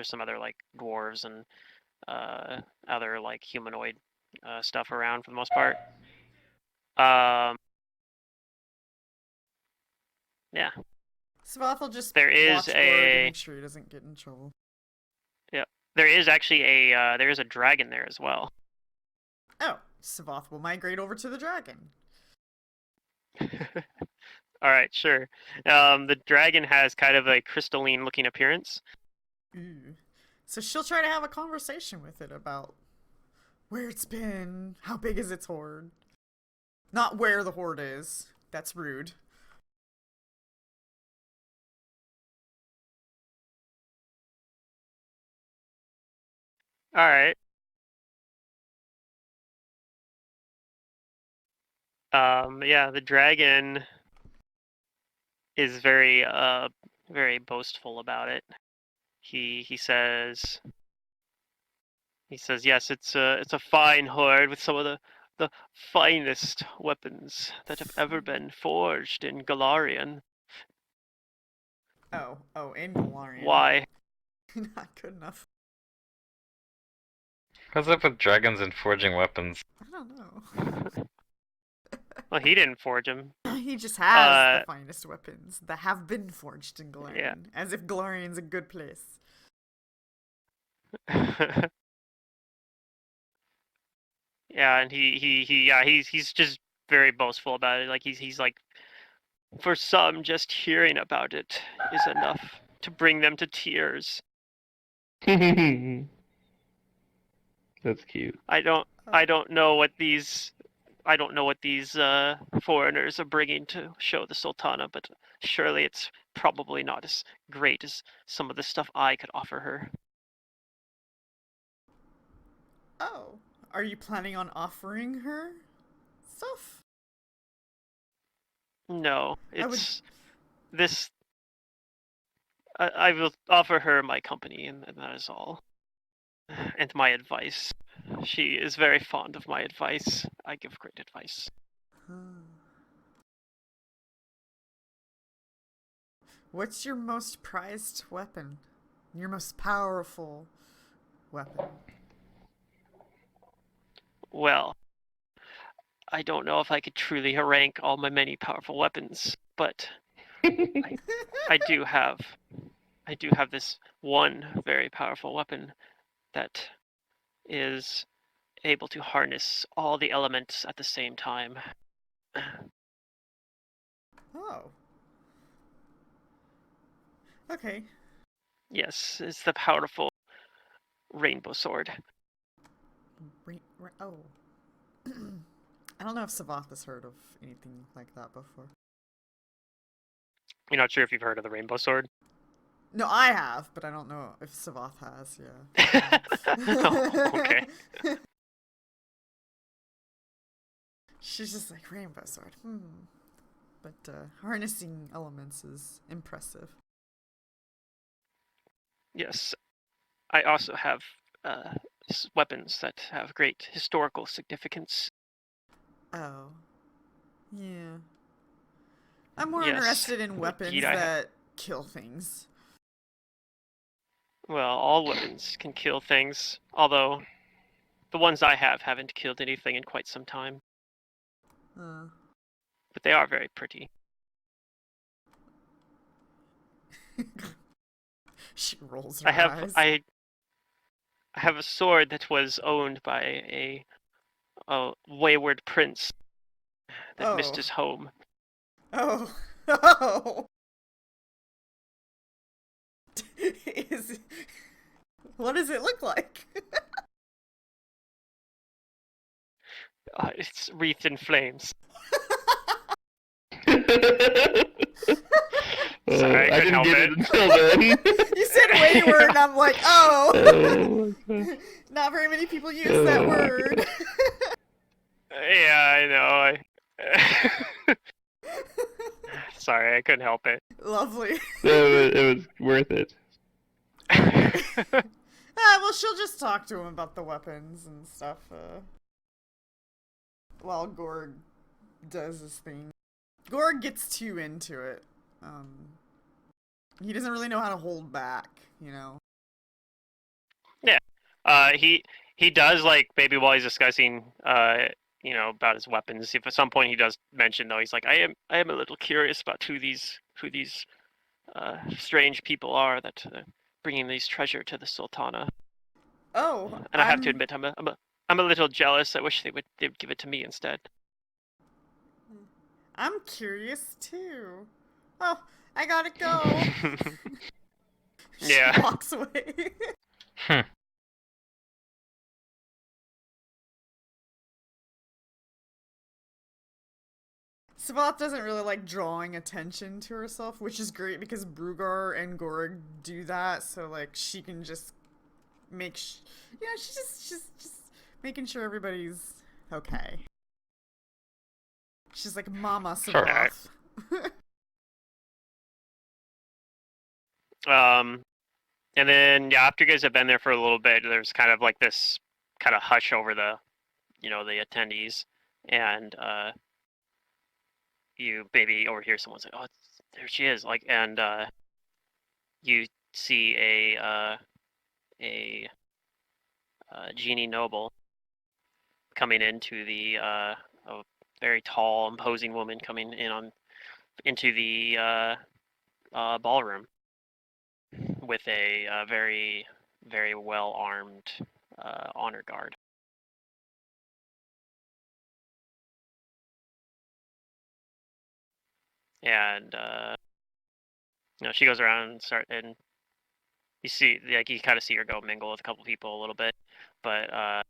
some other like dwarves and other like humanoid stuff around for the most part. Yeah, Savath will just There is watch Gorg a- and make sure he doesn't get in trouble. there is actually there is a dragon there as well. Oh, Savath will migrate over to the dragon. All right, sure. The dragon has kind of a crystalline looking appearance. Ooh. So she'll try to have a conversation with it about where it's been, how big is its hoard. Not where the horde is. That's rude. All right. Yeah, the dragon is very boastful about it. He says yes, it's a fine horde with some of the finest weapons that have ever been forged in Galarian. Oh, in Galarian. Why? Not good enough. What's up with dragons and forging weapons? I don't know. Well, he didn't forge them. He just has the finest weapons that have been forged in Galarian. Yeah. As if Galarian's a good place. Yeah, and he's just very boastful about it. Like he's like, for some, just hearing about it is enough to bring them to tears. That's cute. I don't know what these foreigners are bringing to show the Sultana, but surely it's probably not as great as some of the stuff I could offer her. Oh, are you planning on offering her stuff? No, this. I will offer her my company, and that is all. And my advice. She is very fond of my advice. I give great advice. What's your most prized weapon? Your most powerful weapon? Well, I don't know if I could truly rank all my many powerful weapons, but I do have this one very powerful weapon that is able to harness all the elements at the same time. Oh. Okay. Yes, it's the powerful rainbow sword. Oh. I don't know if Savath has heard of anything like that before. You're not sure if you've heard of the rainbow sword? No, I have, but I don't know if Savath has, yeah. Oh, okay. She's just like, rainbow sword. But harnessing elements is impressive. Yes. I also have weapons that have great historical significance. Oh. Yeah. I'm more Yes. interested in weapons Indeed, that kill things. Well, all weapons can kill things, although the ones I have haven't killed anything in quite some time. But they are very pretty. She rolls her eyes. I have a sword that was owned by a wayward prince that missed his home. Oh. Oh. What does it look like? It's wreathed in flames. Sorry, I didn't help get it. it until then. You said wayward, and I'm like, oh. Not very many people use that word. Yeah, I know. Sorry, I couldn't help it. Lovely. It was worth it. Well, she'll just talk to him about the weapons and stuff. While Gorg does his thing. Gorg gets too into it. He doesn't really know how to hold back, you know? Yeah. He does, like, maybe while he's discussing, about his weapons. If at some point he does mention, though, he's like, I am a little curious about who these strange people are that bringing these treasure to the Sultana. Oh, and I have to admit, I'm a little jealous. I wish they'd give it to me instead. I'm curious too. Oh, I gotta go. Yeah. She walks away. Savath doesn't really like drawing attention to herself, which is great because Brugar and Gorg do that, so like she can just she's just making sure everybody's okay. She's like Mama Sure. Savath. And then yeah, after you guys have been there for a little bit, there's kind of like this kind of hush over the, the attendees, and you maybe overhear someone say, "Oh, there she is!" Like, and you see a genie noble coming into the a very tall, imposing woman coming in into the ballroom with a very, very well armed honor guard. And she goes around and you see, like, you kind of see her go mingle with a couple people a little bit, but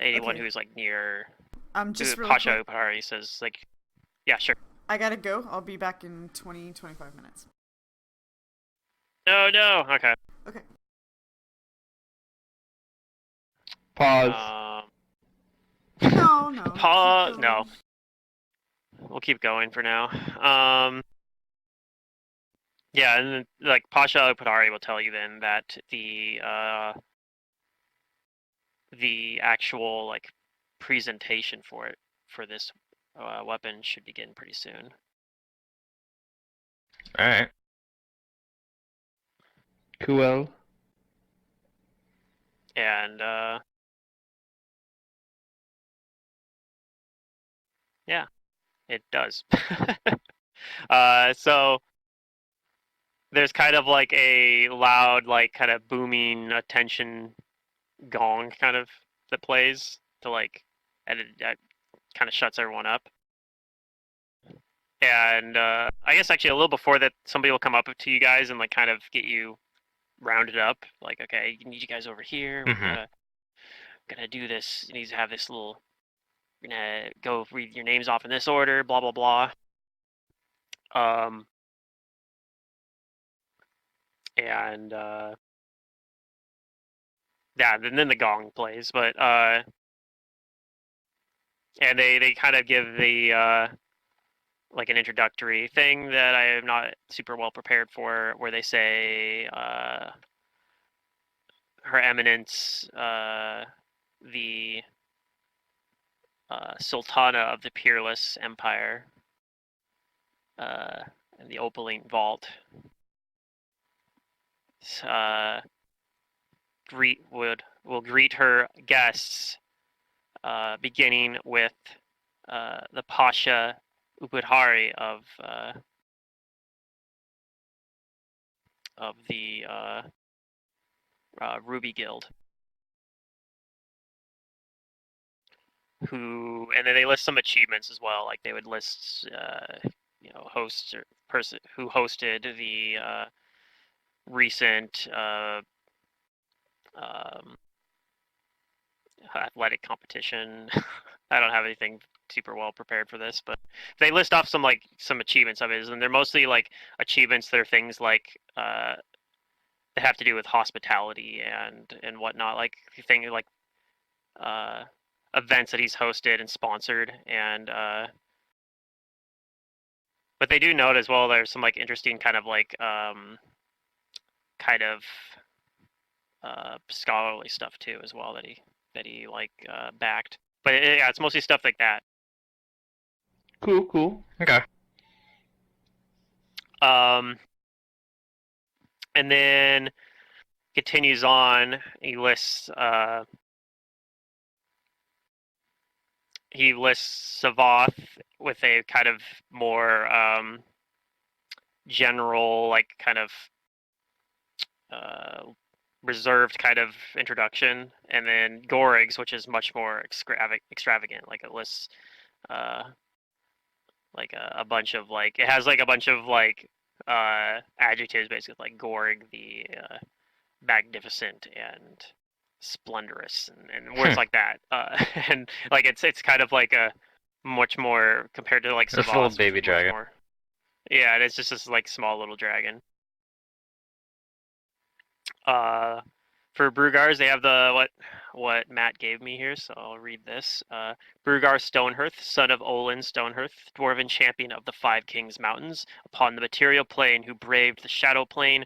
anyone Okay. who's like near Just really Pasha quick. Upahari says, like, yeah, sure. I gotta go. I'll be back in 20-25 minutes. No, okay. Okay. Pause. No. Pause. keep No. going. We'll keep going for now. Yeah, and then, like, Pasha Upahari will tell you then that the actual, like, presentation for this weapon should begin pretty soon. All right. Cool. And yeah, it does. So there's kind of like a loud, like, kind of booming attention gong kind of that plays to, like, and it kind of shuts everyone up. And I guess actually a little before that, somebody will come up to you guys and, like, kind of get you rounded up. Like, okay, you need you guys over here. We're gonna do this. You need to have this little. We're gonna go read your names off in this order. Blah blah blah. And yeah, and then the gong plays, but and they kind of give the like an introductory thing that I am not super well prepared for, where they say Her Eminence, the Sultana of the Peerless Empire, and the Opaline Vault, will greet her guests, beginning with the Pasha Upahari of the Ruby Guild, and then they list some achievements as well. Like, they would list, hosts or person who hosted the recent athletic competition. I don't have anything super well prepared for this, but they list off some achievements of his, and they're mostly like achievements. They're things like that have to do with hospitality and whatnot, like things like events that he's hosted and sponsored, and but they do note as well there's some like interesting kind of like scholarly stuff too as well that he like backed. But yeah, it's mostly stuff like that. Cool. Okay. And then continues on. He lists Savath with a kind of more general, like, kind of reserved kind of introduction, and then Gorig's, which is much more extravagant. Like, it lists like a bunch of, like, it has like a bunch of like adjectives basically, like Gorig the magnificent and splendorous and words like that. And like it's kind of like a much more compared to like This Savas, little baby dragon. more. Yeah, and it's just this like small little dragon. For Brugars, they have what Matt gave me here, so I'll read this. Brugar Stonehearth, son of Olin Stonehearth, dwarven champion of the Five Kings Mountains, upon the material plane who braved the shadow plane,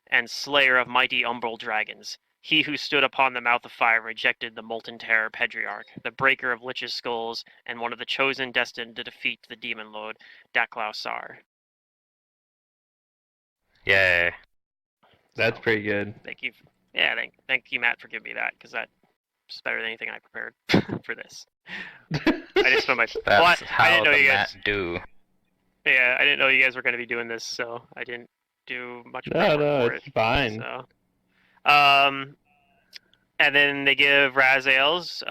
and slayer of mighty umbral dragons. He who stood upon the mouth of fire rejected the molten terror Pedriarch, the breaker of liches' skulls, and one of the chosen destined to defeat the demon lord, Daklaw Sar. Yay. That's pretty good. Thank you. Yeah, thank you, Matt, for giving me that, because that's better than anything I prepared for this. I just spent my. That's I didn't know you guys. Matt do. Yeah, I didn't know you guys were going to be doing this, so I didn't do much prep No, work no, for it's it. fine. So, and then they give Razales,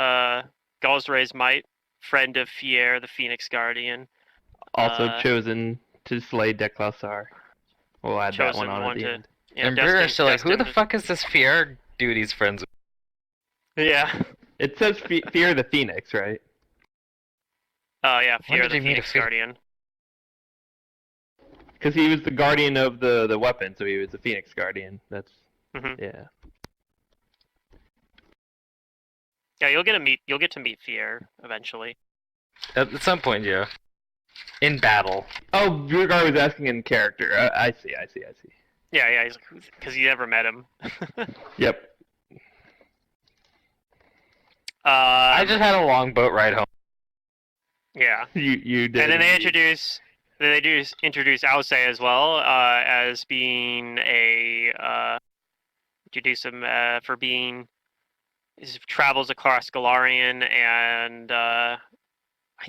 Galsray's Might, friend of Fier, the Phoenix Guardian. Also chosen to slay Deklassar. We'll add that one on at the end. Yeah, And Bruger's still like, who the fuck is this Fier dude he's friends with? Yeah. It says Fear the Phoenix, right? Oh, yeah, When Fier, did the he meet Phoenix a Phoenix? Guardian. Because he was the guardian of the weapon, so he was the Phoenix Guardian. That's yeah. Yeah, you'll get to meet Fier eventually. At some point, yeah. In battle. Oh, Brugar was asking in character. I see. Yeah, he's like, because you never met him. Yep. I just had a long boat ride home. Yeah. You did. And then they introduce Alce as well, as being introduce him for being travels across Galarian, and I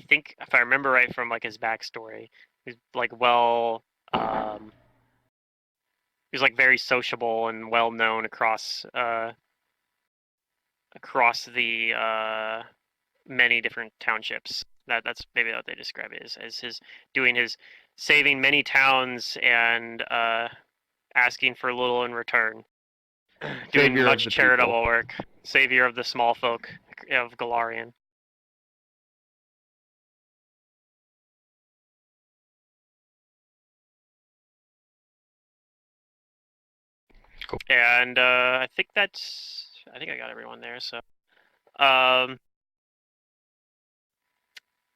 think if I remember right from like his backstory, he's like he's like very sociable and well known across the many different townships. That's maybe what they describe it as his saving many towns and asking for little in return. Doing Savior much of the charitable people. work. Savior of the small folk of Galarian. Cool. And I think I got everyone there, so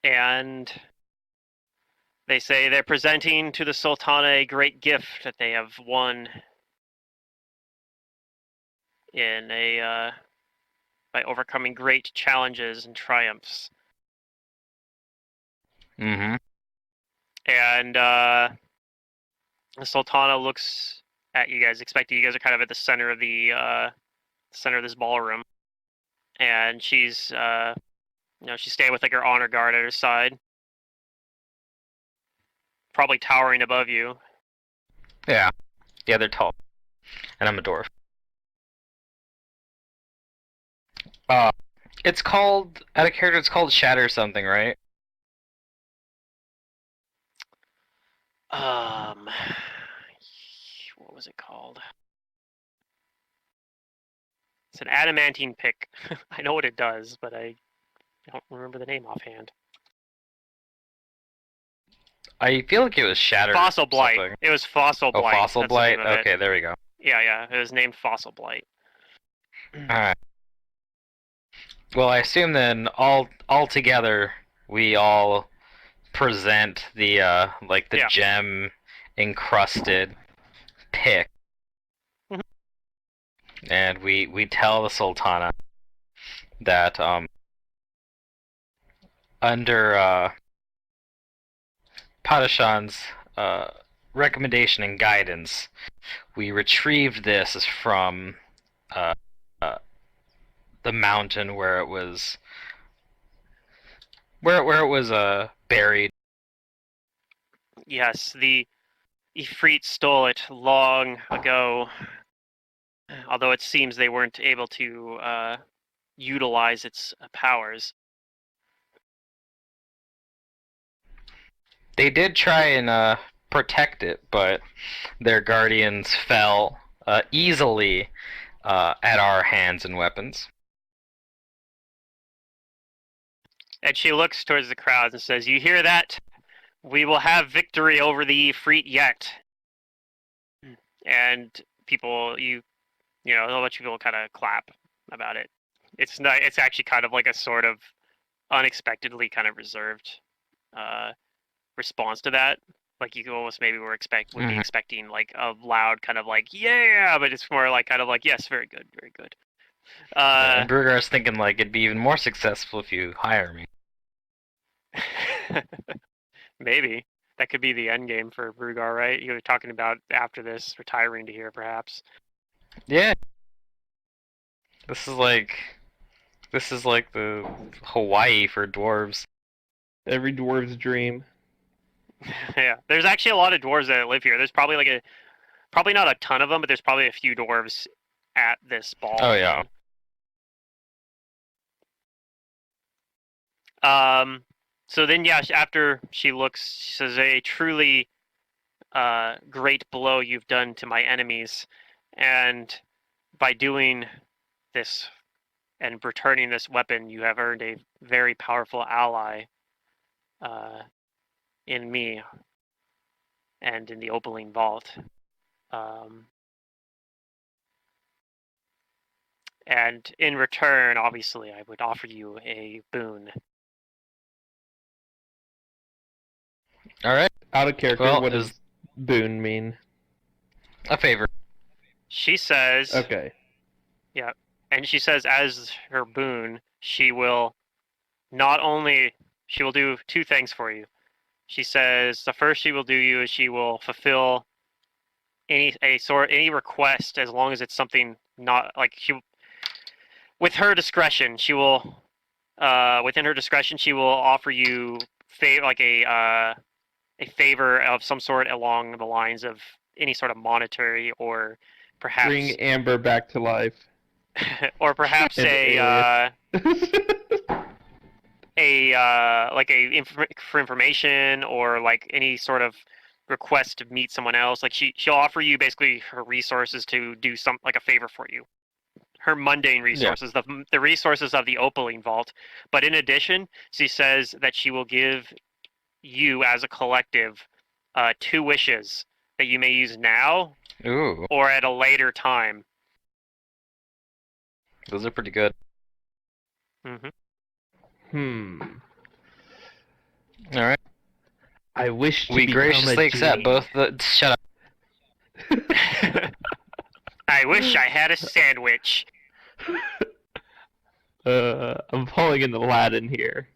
and they say they're presenting to the Sultana a great gift that they have won in by overcoming great challenges and triumphs. Mm-hmm. And the Sultana looks at you guys, expecting you guys are kind of at the center of this ballroom, and she's she's staying with like her honor guard at her side, probably towering above you. Yeah, they're tall, and I'm a dwarf. It's called out of character. It's called Shatter something, right? What was it called? It's an adamantine pick. I know what it does, but I don't remember the name offhand. I feel like it was Shatter. Fossil Blight. Something. It was Fossil Blight. Oh, Fossil That's Blight? the name of Okay, it. there we go. Yeah, it was named Fossil Blight. Alright. Well, I assume then all together we all present the gem encrusted pick. And we tell the Sultana that under Padashan's recommendation and guidance, we retrieved this from the mountain where it was buried. Yes, the Ifrit stole it long ago, although it seems they weren't able to utilize its powers. They did try and protect it, but their guardians fell easily at our hands and weapons. And she looks towards the crowd and says, "You hear that? We will have victory over the Efreet yet." And people, a bunch of people kind of clap about it. It's not. It's actually kind of like a sort of unexpectedly kind of reserved response to that. Like you almost maybe would be expecting like a loud kind of like yeah, but it's more like kind of like yes, very good, very good. And Brugar's thinking like it'd be even more successful if you hire me. Maybe that could be the end game for Brugar, right? You were talking about after this retiring to here, perhaps. Yeah. This is like the Hawaii for dwarves. Every dwarf's dream. Yeah, there's actually a lot of dwarves that live here. There's probably probably not a ton of them, but there's probably a few dwarves at this ball. Oh yeah. So then, yeah, after she looks, she says, "A truly great blow you've done to my enemies, and by doing this and returning this weapon, you have earned a very powerful ally in me and in the Opaline Vault. And in return, obviously, I would offer you a boon." All right. Out of character, Well, what does boon mean? A favor. She says, Okay. yeah, and she says as her boon, she will do two things for you. She says the first she will do you is she will fulfill any request as long as it's something not like with her discretion she will within her discretion she will offer you a favor of some sort along the lines of any sort of monetary or perhaps Bring Amber back to life. or perhaps for information or like any sort of request to meet someone else. Like she'll offer you basically her resources to do some like a favor for you. Her mundane resources, the resources of the Opaline Vault. But in addition, she says that she will give you as a collective 2 wishes that you may use now Ooh. or at a later time. Those are pretty good. All right. I wish to we graciously accept both the. Shut up. I wish I had a sandwich. I'm falling into Latin here.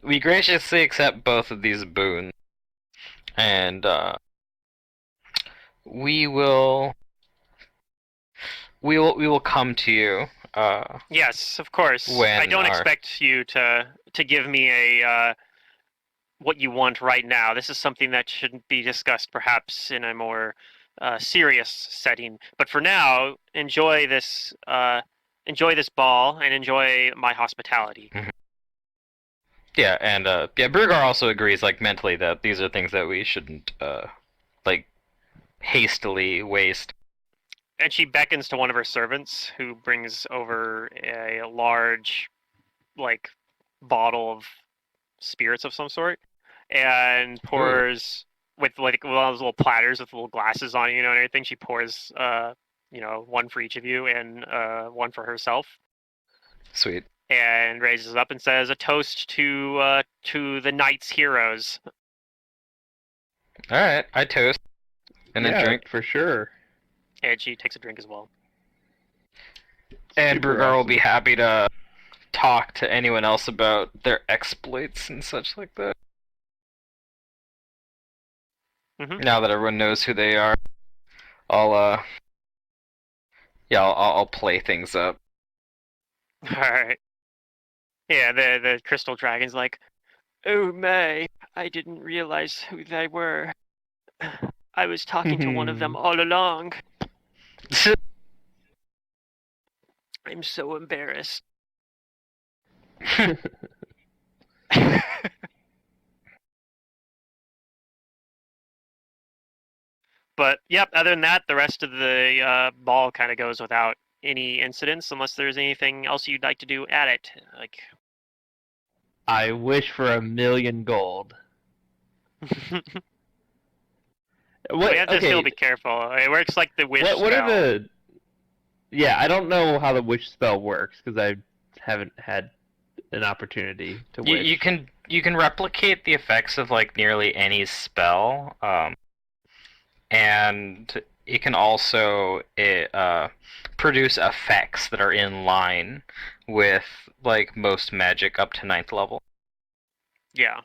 We graciously accept both of these boons, and we will come to you. Yes, of course. I don't expect you to give me a what you want right now. This is something that shouldn't be discussed, perhaps in a more serious setting. But for now, enjoy this ball and enjoy my hospitality. Mm-hmm. Yeah, and Brugar also agrees, like mentally, that these are things that we shouldn't like hastily waste. And she beckons to one of her servants, who brings over a large, like, bottle of spirits of some sort, and pours with like one of those little platters with little glasses on, and everything. She pours, one for each of you and one for herself. Sweet. And raises up and says, "A toast to the knight's heroes." All right, I toast and then drink for sure. And she takes a drink as well. And Brugar will be happy to talk to anyone else about their exploits and such like that. Mm-hmm. Now that everyone knows who they are, I'll play things up. All right. Yeah, the crystal dragon's like, "Oh my, I didn't realize who they were. I was talking to one of them all along. I'm so embarrassed." But, yep, other than that, the rest of the ball kind of goes without any incidents, unless there's anything else you'd like to do at it. Like, I wish for 1,000,000 gold. we have to still be careful. It works like the wish what spell. are the... Yeah, I don't know how the wish spell works because I haven't had an opportunity to wish. You can replicate the effects of like nearly any spell, and it can also produce effects that are in line with like most magic up to 9th level. Yeah.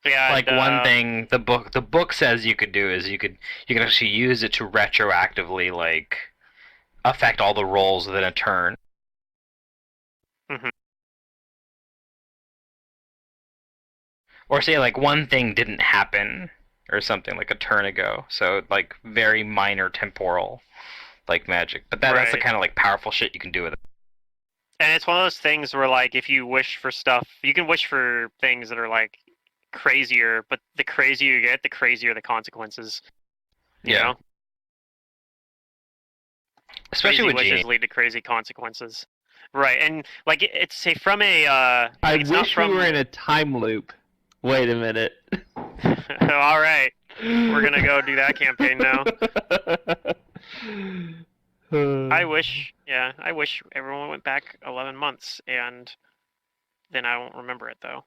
Yeah. Like one thing the book says you could do is you can actually use it to retroactively like affect all the rolls within a turn. Mm-hmm. Or say like one thing didn't happen or something like a turn ago, so like very minor temporal like magic. But that's the kind of like powerful shit you can do with it. And it's one of those things where like if you wish for stuff, you can wish for things that are like crazier, but the crazier you get, the crazier the consequences. You know? Especially crazy with wishes lead to crazy consequences. Right, and like it's say from a I wish we were in a time loop. Wait a minute. All right. We're going to go do that campaign now. I wish everyone went back 11 months, and then I won't remember it, though.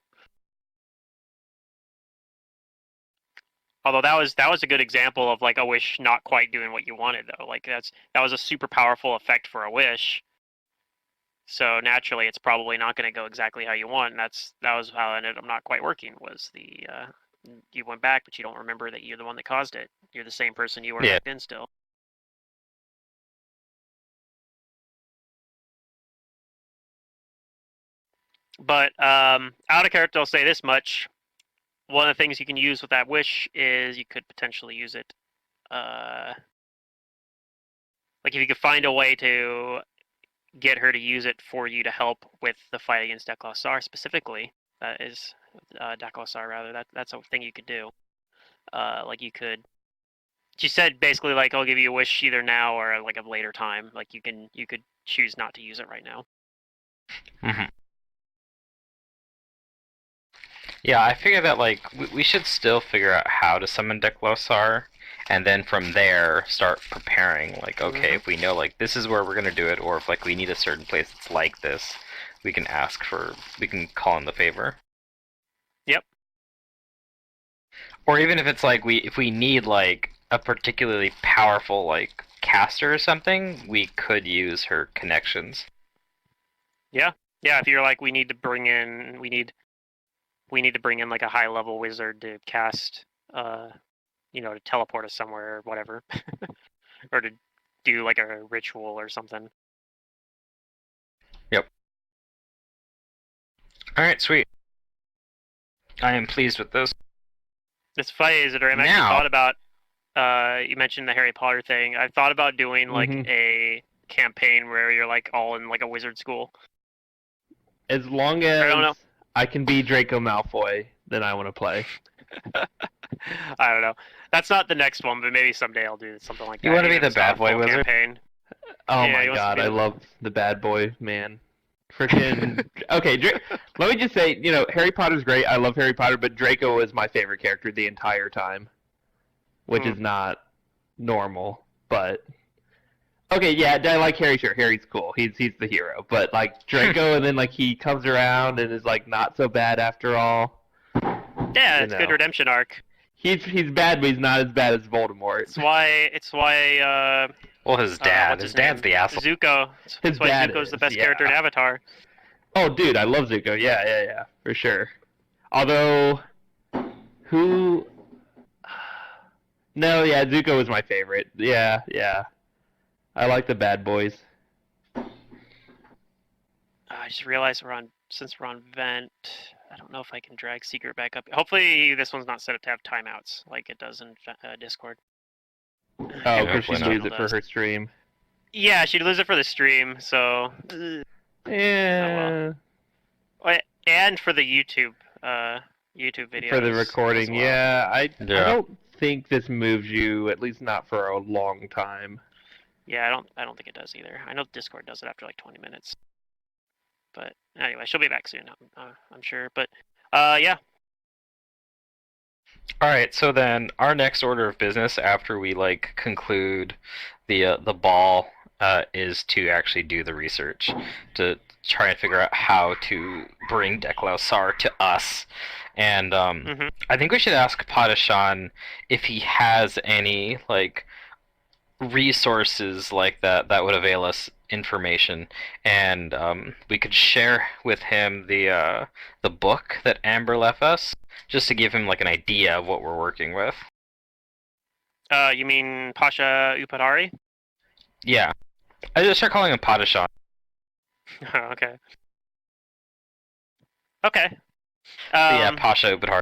Although that was a good example of, like, a wish not quite doing what you wanted, though. Like, that was a super powerful effect for a wish. So, naturally, it's probably not going to go exactly how you want, and that was how it ended up not quite working, was you went back, but you don't remember that you're the one that caused it. You're the same person you were back then still. But out of character, I'll say this much. One of the things you can use with that wish is you could potentially use it. Like if you could find a way to get her to use it for you to help with the fight against Deklasar specifically. That is Deklasar rather. That's a thing you could do. Like you could. She said basically like I'll give you a wish either now or like a later time. Like you could choose not to use it right now. Mm-hmm. Yeah, I figure that like we should still figure out how to summon Deklasar, and then from there start preparing. Like, okay, if we know like this is where we're gonna do it, or if like we need a certain place that's like this, we can call in the favor. Yep. Or even if it's like if we need like a particularly powerful like caster or something, we could use her connections. Yeah. If you're like we need to bring in like a high level wizard to cast to teleport us somewhere or whatever. Or to do like a ritual or something. Yep. Alright, sweet. I am pleased with this. It's funny, Isidore, I've actually thought about you mentioned the Harry Potter thing. I've thought about doing like a campaign where you're like all in like a wizard school. As long as I can be Draco Malfoy, then I want to play. I don't know. That's not the next one, but maybe someday I'll do something like that. You want to be the bad boy wizard? Campaign. Oh my god, I love the bad boy, man. Freaking... Okay, let me just say, Harry Potter's great. I love Harry Potter, but Draco is my favorite character the entire time. Which is not normal, but... Okay, yeah, I like Harry, sure. Harry's cool. He's the hero. But, like, Draco, and then, like, he comes around and is, like, not so bad after all. Yeah, it's a good redemption arc. He's bad, but he's not as bad as Voldemort. It's why well, his dad's the asshole. Zuko. That's why Zuko's the best character in Avatar. Oh, dude, I love Zuko. Yeah, for sure. Although, No, yeah, Zuko was my favorite. Yeah. I like the bad boys. I just realized since we're on Vent, I don't know if I can drag Secret back up. Hopefully this one's not set up to have timeouts like it does in Discord. Oh, because she'd lose it for her stream. Yeah, she'd lose it for the stream, so... Yeah. Oh, well. And for the YouTube videos. For the recording, well. yeah. I don't think this moves you, at least not for a long time. Yeah, I don't think it does either. I know Discord does it after like 20 minutes. But anyway, she'll be back soon, I'm sure. But yeah. All right, so then our next order of business after we like conclude the ball is to actually do the research to try and figure out how to bring Deklausar to us. And I think we should ask Padashan if he has any like resources like that would avail us information, and we could share with him the book that Amber left us, just to give him like an idea of what we're working with. You mean Pasha Upadari? Yeah, I just start calling him Padashan. Okay. Okay. Yeah, Pasha Upadari.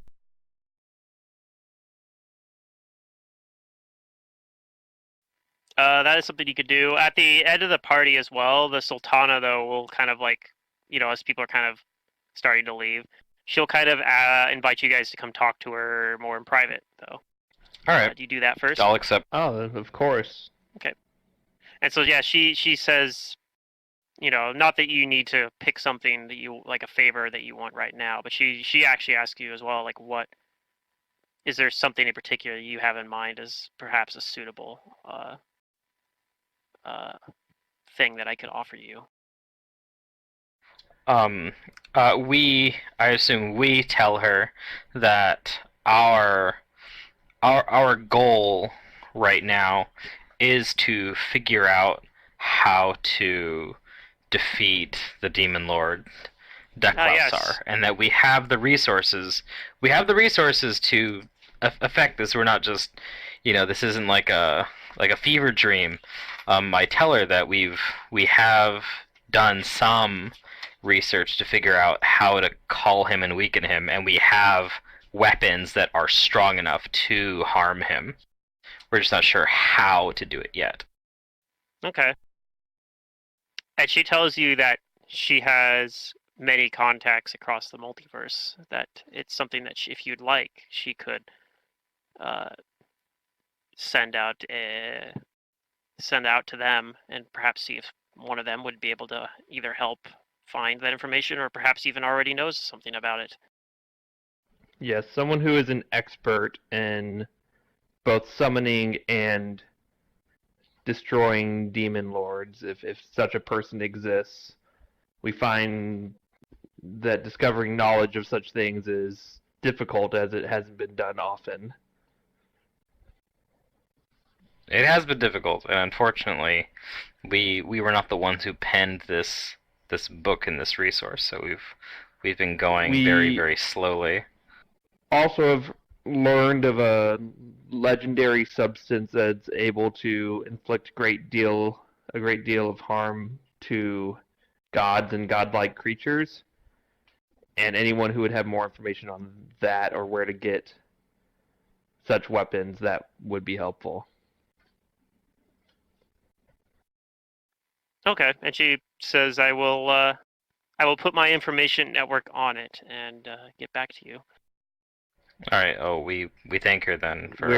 That is something you could do. At the end of the party as well, the Sultana, though, will kind of like, as people are kind of starting to leave, she'll kind of invite you guys to come talk to her more in private, though. All right. Do you do that first? I'll accept. Oh, of course. Okay. And so, yeah, she says, not that you need to pick something that you, like a favor that you want right now, but she actually asks you as well, like, what, is there something in particular you have in mind as perhaps a suitable thing that I could offer you? I assume we tell her that our goal right now is to figure out how to defeat the Demon Lord Deklausar, yes. and that we have the resources. We have the resources to affect this. We're not just, this isn't like a fever dream. I tell her that we have done some research to figure out how to call him and weaken him, and we have weapons that are strong enough to harm him. We're just not sure how to do it yet. Okay. And she tells you that she has many contacts across the multiverse, that it's something that if you'd like, she could send out to them and perhaps see if one of them would be able to either help find that information or perhaps even already knows something about it. Yes, someone who is an expert in both summoning and destroying demon lords, if such a person exists. We find that discovering knowledge of such things is difficult, as it hasn't been done often. It has been difficult, and unfortunately, we were not the ones who penned this book and this resource, so we've been going very, very slowly. Also have learned of a legendary substance that's able to inflict a great deal of harm to gods and godlike creatures. And anyone who would have more information on that or where to get such weapons, that would be helpful. Okay, and she says, I will put my information network on it and get back to you. All right. Oh, we thank her then for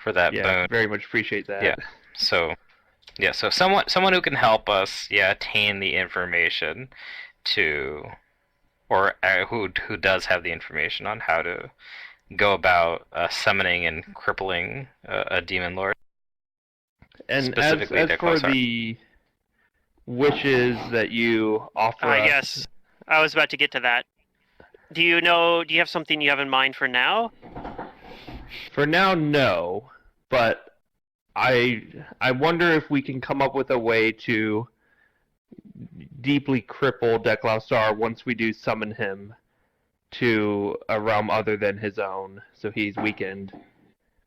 for that boon. Very much appreciate that. Yeah. So someone who can help us, attain the information to, or who does have the information on how to go about summoning and crippling a demon lord. And specifically as for the wishes that you offer us. Yes, I was about to get to that. Do you have something you have in mind for now? For now, no. But I wonder if we can come up with a way to deeply cripple Deklausar once we do summon him to a realm other than his own, so he's weakened.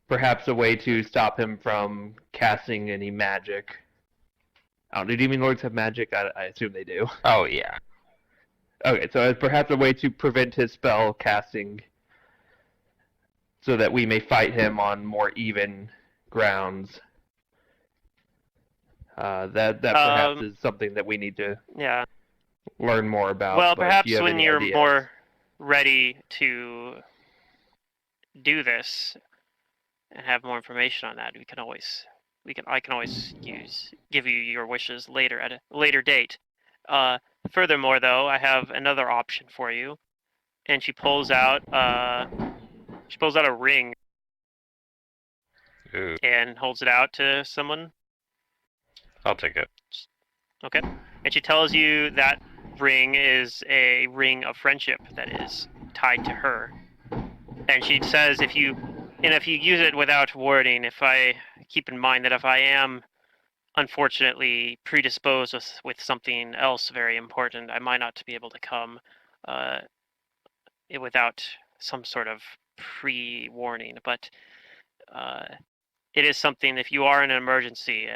Perhaps a way to stop him from casting any magic. Do demon lords have magic? I assume they do. Oh, yeah. Okay, so perhaps a way to prevent his spell casting so that we may fight him on more even grounds. That perhaps is something that we need to learn more about. Well, perhaps when you're more ready to do this and have more information on that, we can always I can always give you your wishes later at a later date. Furthermore, though, I have another option for you. And she pulls out a ring Ooh, and holds it out to someone. I'll take it. Okay. And she tells you that ring is a ring of friendship that is tied to her. And she says if you use it without warning, if I keep in mind that if I am unfortunately predisposed with something else very important, I might not be able to come without some sort of pre-warning. But it is something, if you are in an emergency,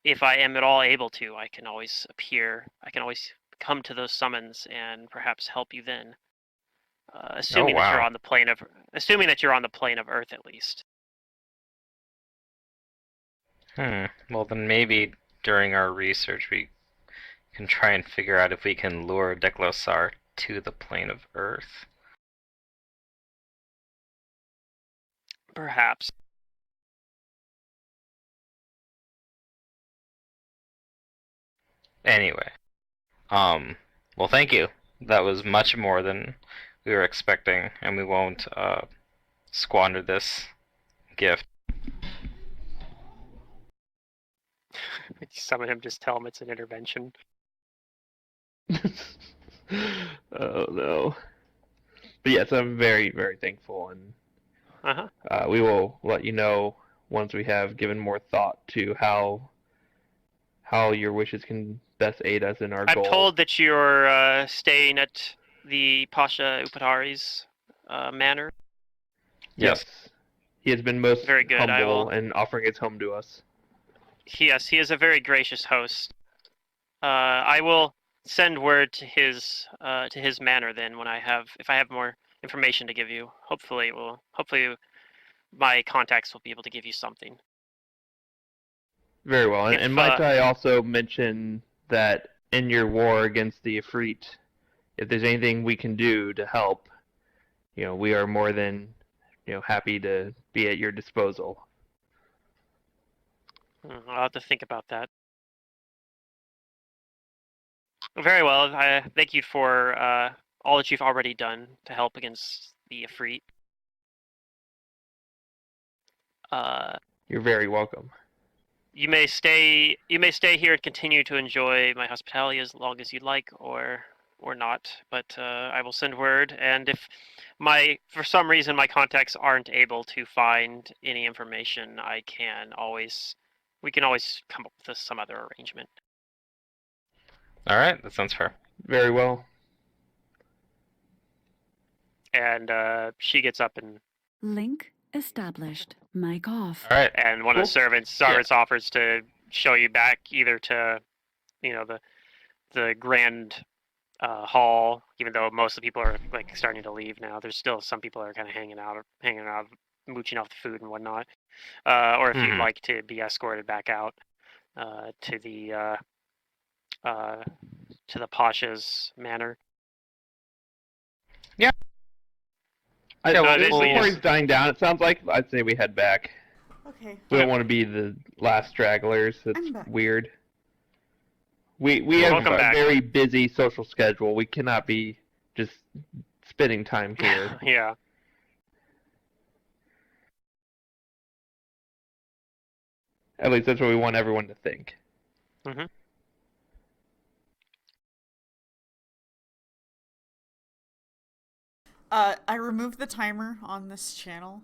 if I am at all able to, I can always appear. I can always come to those summons and perhaps help you then. Assuming that you're wow. on the plane of Earth at least. Well, then maybe during our research we can try and figure out if we can lure Deklosar to the plane of Earth. Perhaps. Anyway, well, thank you. That was much more than we were expecting, and we won't squander this gift. You summon him, just tell him it's an intervention. Oh no. But yes, I'm very, very thankful, and Uh-huh. we will let you know once we have given more thought to how your wishes can best aid us in our I'm goal. told that you're staying at the Pasha Upatari's manor. Yes. He has been most Very good. humble in offering his home to us. Yes, he is a very gracious host. I will send word to his manor then if I have more information to give you. Hopefully my contacts will be able to give you something. Very well. And might I also mention that in your war against the Ifrit, if there's anything we can do to help, we are more than happy to be at your disposal. I'll have to think about that. Very well. I thank you for all that you've already done to help against the Ifrit. You're very welcome. You may stay here and continue to enjoy my hospitality as long as you'd like, or not. But I will send word, and if for some reason my contacts aren't able to find any information, we can always come up with some other arrangement. All right, that sounds fair. Very well. And she gets up and link established. Mic off. All right. And one of the servants offers to show you back either to, the grand hall. Even though most of the people are like starting to leave now, there's still some people that are kind of hanging out, mooching off the food and whatnot. Or if you'd like to be escorted back out to the Pasha's manor. Yeah. The party's dying down. It sounds like I'd say we head back. Okay. We don't want to be the last stragglers. It's weird. We have a very busy social schedule. We cannot be just spending time here. Yeah. At least that's what we want everyone to think. Mm-hmm. I removed the timer on this channel.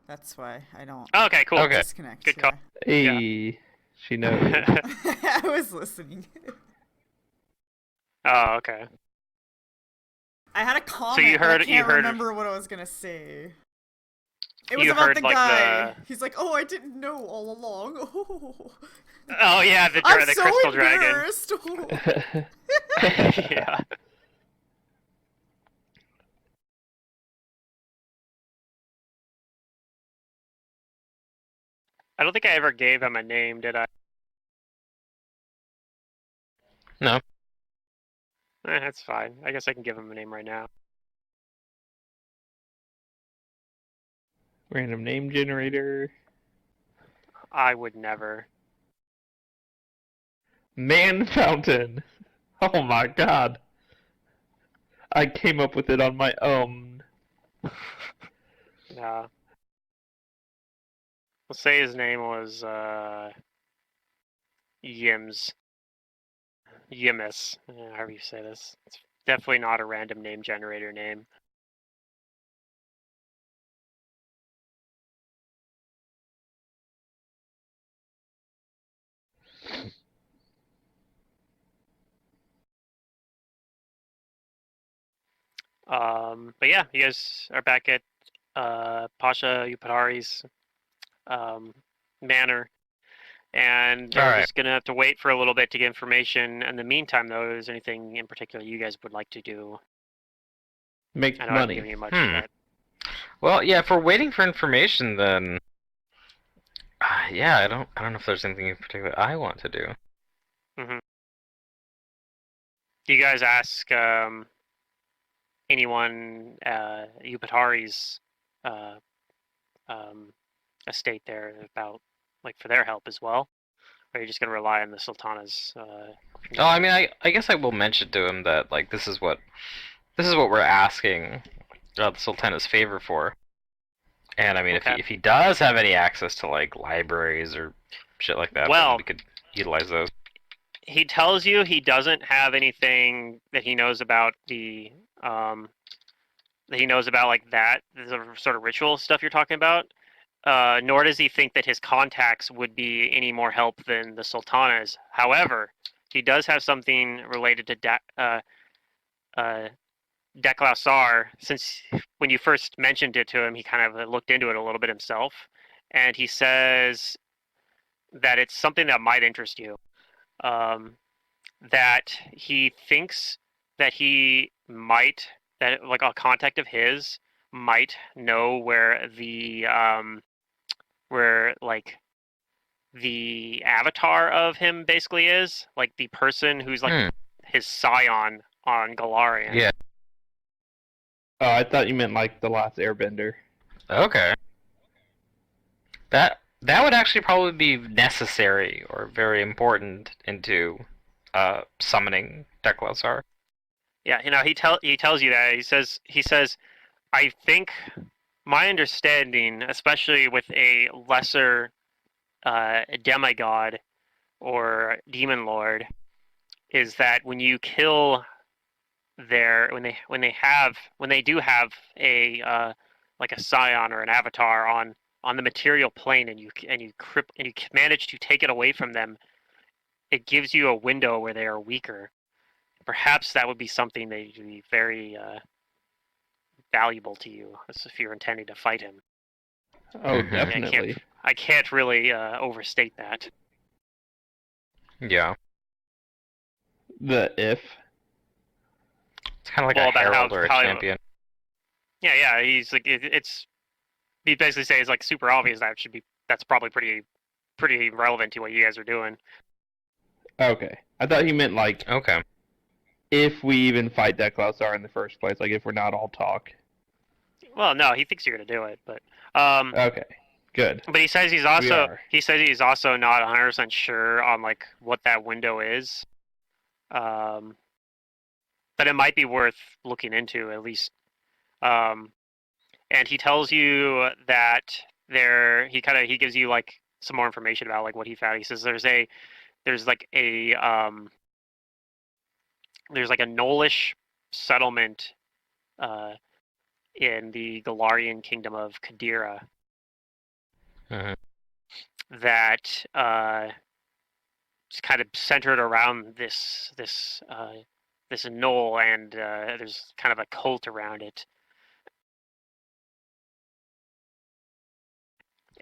That's why I don't. Okay, cool. Disconnect. Good call. Hey, she knows. I was listening. Oh, okay. I had a comment. So you heard? I can't remember what I was gonna say. It was you about heard, the like, guy. He's like, "Oh, I didn't know all along." Oh yeah, the crystal embarrassed. dragon. Yeah. I don't think I ever gave him a name, did I? No. That's fine. I guess I can give him a name right now. Random name generator. I would never. Man fountain. Oh my god. I came up with it on my own. No. We'll say his name was Yims. Yimis. However you say this. It's definitely not a random name generator name. But yeah, you guys are back at Pasha Upatari's manor, and All we're right. just gonna have to wait for a little bit to get information. In the meantime, though, is there anything in particular you guys would like to do? Make I know I haven't money. given you much yet. Well, yeah. If we're waiting for information, then yeah, I don't know if there's anything in particular I want to do. Mm-hmm. Do you guys ask anyone Upatari's uh, estate there about like for their help as well? Or are you just gonna rely on the Sultana's? Oh, I mean, I guess I will mention to him that like this is what we're asking the Sultana's favor for. And I mean, Okay. if he does have any access to like libraries or shit like that, Well, then we could utilize those. he tells you he doesn't have anything that he knows about the that he knows about like that the sort of ritual stuff you're talking about. Nor does he think that his contacts would be any more help than the Sultana's. However, he does have something related to Declassar, since when you first mentioned it to him, he kind of looked into it a little bit himself, and he says that it's something that might interest you. That he thinks that that like a contact of his might know where like the avatar of him basically is, like the person who's like his scion on Galarian. Yeah. Oh, I thought you meant like the last Airbender. Okay. That would actually probably be necessary or very important into summoning Declassar. Yeah, he tells you that he says I think my understanding, especially with a lesser demigod or demon lord, is that when you kill when they do have a like a scion or an avatar on the material plane, and you manage to take it away from them, it gives you a window where they are weaker. Perhaps that would be something that would be very valuable to you if you're intending to fight him. Oh, Mhm. definitely. I can't really overstate that. Yeah. The if. It's kind of like Well, a about herald or a champion. Yeah. He's like he basically says it's like super obvious that's probably pretty relevant to what you guys are doing. Okay. I thought he meant like Okay. if we even fight Declassar in the first place, like if we're not all talk. Well, no, he thinks you're gonna do it, but Okay. Good. but he says he's also not 100% sure on like what that window is. But it might be worth looking into at least. And he tells you that he gives you like some more information about like what he found. He says there's like a Gnollish settlement in the Galarian kingdom of Kadira Mhm. that is kind of centered around this knoll, and there's kind of a cult around it.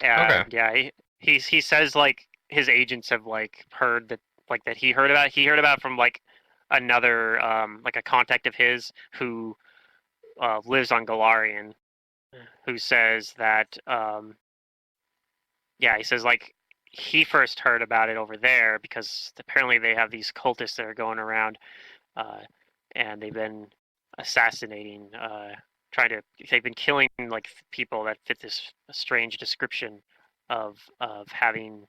Okay. Yeah, he says like his agents have like heard that he heard about from like another like a contact of his who lives on Galarian, who says that yeah, he says like he first heard about it over there because apparently they have these cultists that are going around uh, and they've been assassinating they've been killing like people that fit this strange description of having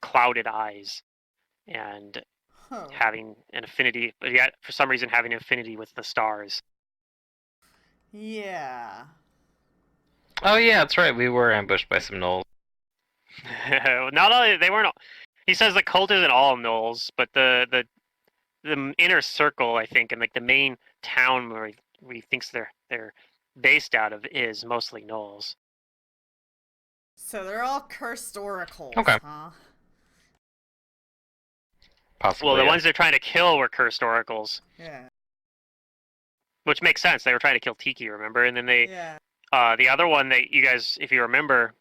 clouded eyes and Huh. having an affinity, but yet for some reason having an affinity with the stars. Yeah. Oh yeah, that's right. We were ambushed by some gnolls. Not only they weren't. He says the cult isn't all gnolls, but the inner circle, I think, and like the main town where he thinks they're based out of is mostly gnolls. So they're all cursed oracles, Okay. huh? Possibly. Well, the yeah. ones they're trying to kill were cursed oracles, Yeah. which makes sense. They were trying to kill Tiki, remember? And then they, Yeah. the other one that you guys, if you remember,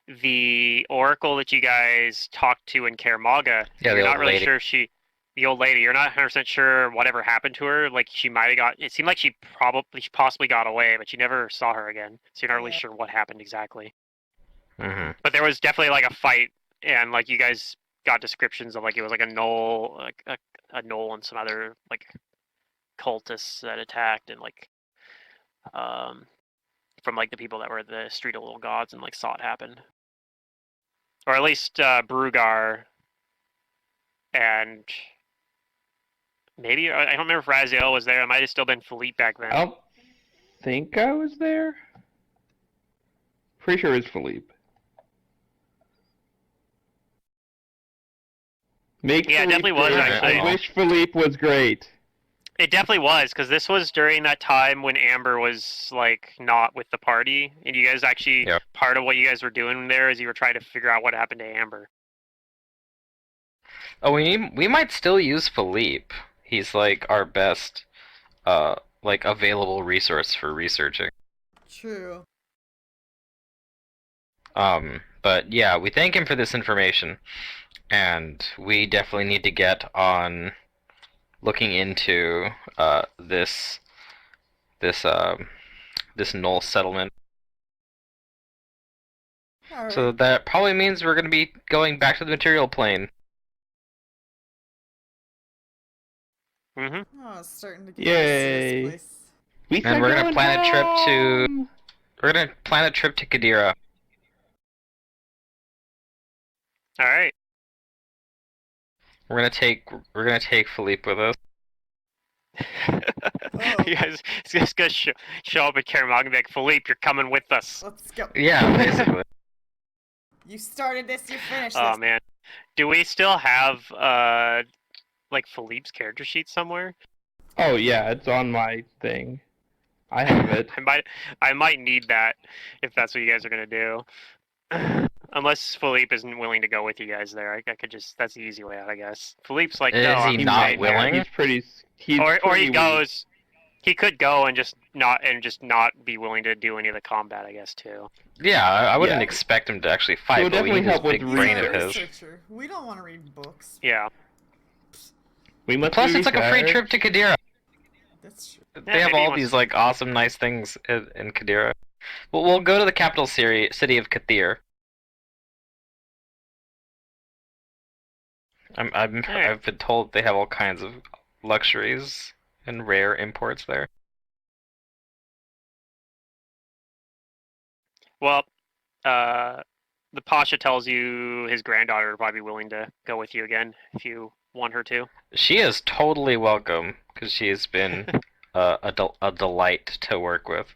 the oracle that you guys talked to in Kaer Maga, Yeah, the you're old not really lady. sure the old lady, you're not 100% sure whatever happened to her. Like she might have got. It seemed like she possibly got away, but you never saw her again. So you're not really Yeah. sure what happened exactly. Mm-hmm. But there was definitely like a fight, and like you guys got descriptions of like it was like a gnoll, like a gnoll and some other like cultists that attacked, and like from like the people that were the street of little gods and like saw it happen, or at least Brugar and maybe I don't remember if Raziel was there. It might have still been Philippe back then. I don't think I was there. Pretty sure it was Philippe. Make Yeah, it Philippe definitely was, great. actually. I wish Philippe was great. It definitely was, because this was during that time when Amber was like not with the party, and you guys actually Yep. part of what you guys were doing there is you were trying to figure out what happened to Amber. Oh, we might still use Philippe. He's like our best, like available resource for researching. True. But yeah, we thank him for this information, and we definitely need to get on looking into this null settlement. All right. So that probably means we're going to be going back to the material plane. Mm-hmm. Oh, it's starting to get Yay. this place. We And we're gonna going plan a trip to- home. We're going to plan a trip to Kadira. All right. We're going to take Philippe with us. Oh. You guys just gonna show up at Karamag and be like, Philippe, you're coming with us. Let's go. Yeah, basically. You started this, you finished Oh this. man, do we still have like Philippe's character sheet somewhere? Oh yeah, it's on my thing. I have it. I might need that if that's what you guys are gonna do. Unless Philippe isn't willing to go with you guys there, I could just, that's the easy way out, I guess. Philippe's like, Is no, he I'm not staying there." willing? He's pretty. Or pretty he weak. goes. He could go and just not be willing to do any of the combat, I guess, too. Yeah, I wouldn't Yeah. expect him to actually fight, It would but we definitely need this help with big He's brain a of his. researcher. We don't want to read books. Yeah. We must Plus, do it's like a free research. trip to Kadira. That's true. They have maybe he all wants these to- like awesome, nice things in Kadira. Well, we'll go to the capital city of Kathir. Alright. I've been told they have all kinds of luxuries and rare imports there. Well, the Pasha tells you his granddaughter would probably be willing to go with you again if you want her to. She is totally welcome because she has been a delight to work with.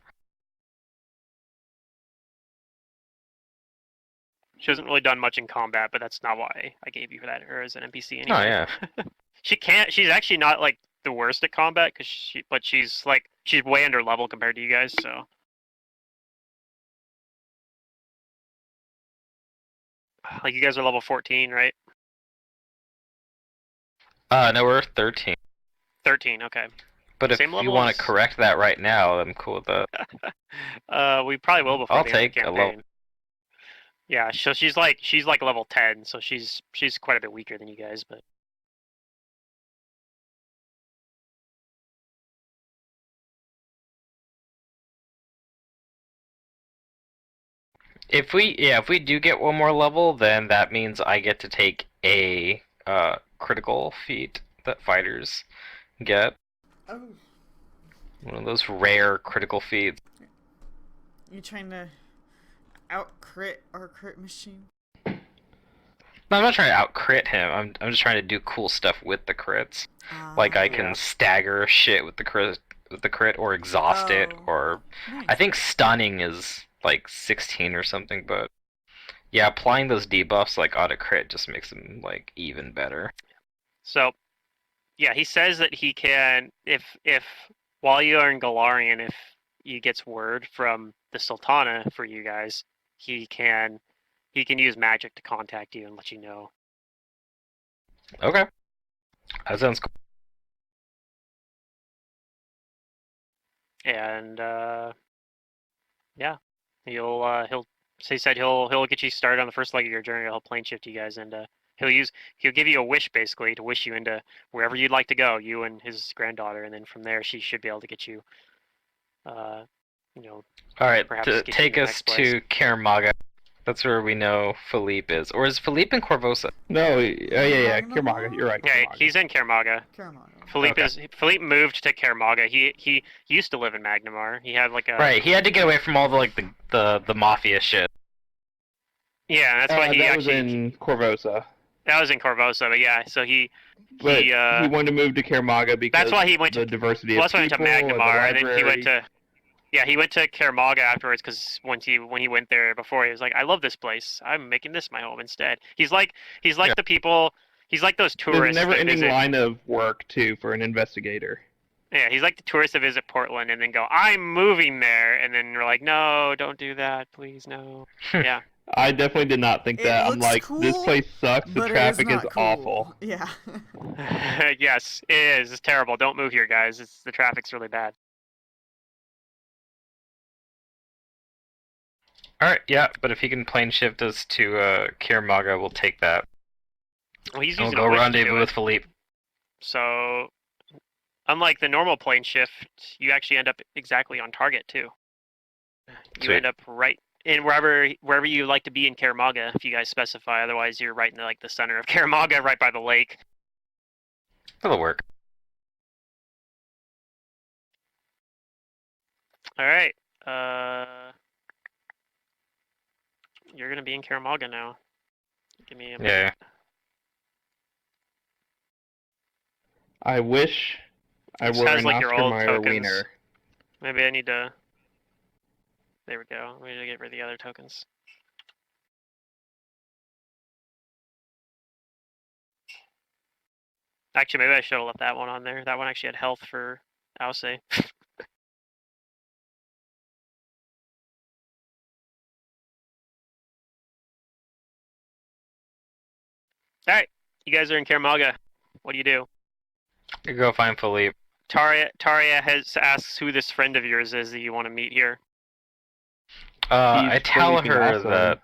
She hasn't really done much in combat, but that's not why I gave you that her as an NPC anyway. Oh yeah. She's actually not like the worst at combat, but she's way under level compared to you guys, so. Like you guys are level 14, right? No, we're 13. 13, okay. But if Same you level want as- to correct that right now, I'm cool with that. We probably will before I'll the end of the take a level. campaign. Yeah, so she's like level 10, so she's quite a bit weaker than you guys, but If we do get one more level, then that means I get to take a critical feat that fighters get. Oh. One of those rare critical feats. You trying to out crit our crit machine? No, I'm not trying to out crit him. I'm just trying to do cool stuff with the crits. Like I can stagger shit with the crit, or exhaust it, or nice. I think stunning is like 16 or something. But yeah, applying those debuffs like auto crit just makes them like even better. So, yeah, he says that he can if while you are in Galarian, if he gets word from the Sultana for you guys, he can use magic to contact you and let you know. Okay, that sounds cool. And yeah, he'll. So he said he'll get you started on the first leg of your journey. He'll plane shift you guys, and he'll give you a wish basically to wish you into wherever you'd like to go, you and his granddaughter, and then from there she should be able to get you. All right, perhaps to take us to Kaer Maga. That's where we know Philippe is. Or is Philippe in Corvosa? No, yeah, Kaer Maga. You're right. Yeah, he's in Kaer Maga. Philippe moved to Kaer Maga. He used to live in Magnamar. He had like a right. He had to get away from all the mafia shit. Yeah, that's why he that actually was in Corvosa. That was in Corvosa, but yeah, so he wanted to move to Kaer Maga because that's why he went to the diversity well, of that's why people. He went to Magnamar, and then he went to Kaer Maga afterwards because when he went there before, he was like, I love this place. I'm making this my home instead. He's like the people. He's like those tourists. There's a never-ending line of work too for an investigator. Yeah, he's like the tourists that visit Portland and then go, I'm moving there, and then we're like, no, don't do that, please, no. Yeah. I definitely did not think that. I'm like, cool, this place sucks. The traffic is cool. awful. Yeah. Yes, it is. It's terrible. Don't move here, guys. The traffic's really bad. Alright, yeah, but if he can plane shift us to Kaer Maga, we'll take that. Well, he's we'll using go rendezvous with Philippe. So, unlike the normal plane shift, you actually end up exactly on target too. You end up right in wherever you like to be in Kaer Maga, if you guys specify. Otherwise, you're right in the center of Kaer Maga, right by the lake. That'll work. All right. You're gonna be in Kaer Maga now. Give me a minute. Yeah. I wish I were an like your old Oscar Mayer tokens. wiener. Maybe I need to. There we go. We need to get rid of the other tokens. Actually, maybe I should have left that one on there. That one actually had health for Ause. Alright, you guys are in Kaer Maga. What do you do? You go find Philippe. Taria asks who this friend of yours is that you want to meet here. I tell her awesome. that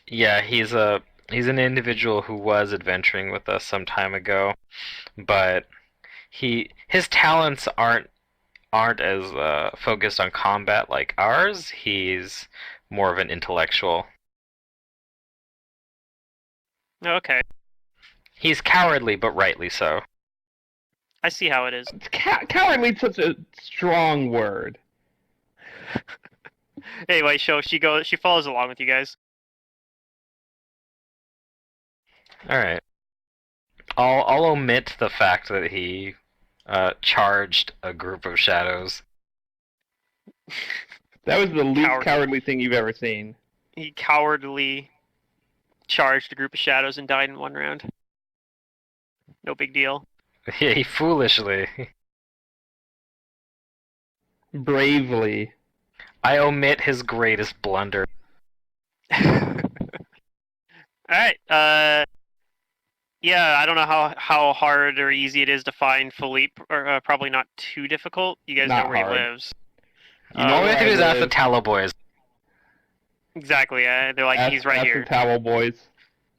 yeah, he's an individual who was adventuring with us some time ago, but his talents aren't as focused on combat like ours. He's more of an intellectual. Okay. He's cowardly, but rightly so. I see how it is. Cowardly is such a strong word. Anyway, she follows along with you guys. Alright. I'll omit the fact that he charged a group of shadows. That was the least cowardly thing you've ever seen. He cowardly charged a group of shadows and died in one round. No big deal. Yeah, he foolishly. Bravely. I omit his greatest blunder. Alright, yeah, I don't know how hard or easy it is to find Philippe, or probably not too difficult. You guys know where he lives. You know, all we have to do is ask the Tallow Boys. Exactly, they're like, he's right here. The Towel Boys.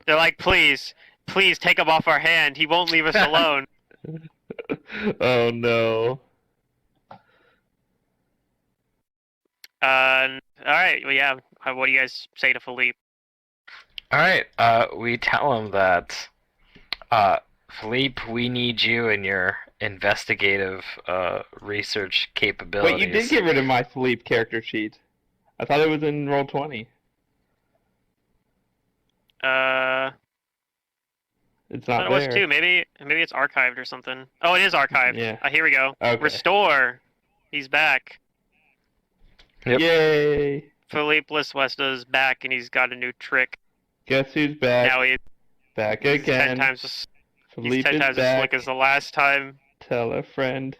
They're like, please take him off our hand. He won't leave us alone. Oh no. Alright, well, yeah, what do you guys say to Philippe? Alright, we tell him that, Philippe, we need you in your investigative, research capabilities. Wait, you did get rid of my Philippe character sheet. I thought it was in Roll20. It's I thought not it was there. too. Maybe it's archived or something. Oh, it is archived. Yeah. Here we go. Okay. Restore. He's back. Yep. Yay! Philippe Liswesta's back, and he's got a new trick. Guess who's back? Now he's back 10 again. times as Philippe he's 10 is times as back. slick as the last time. Tell a friend.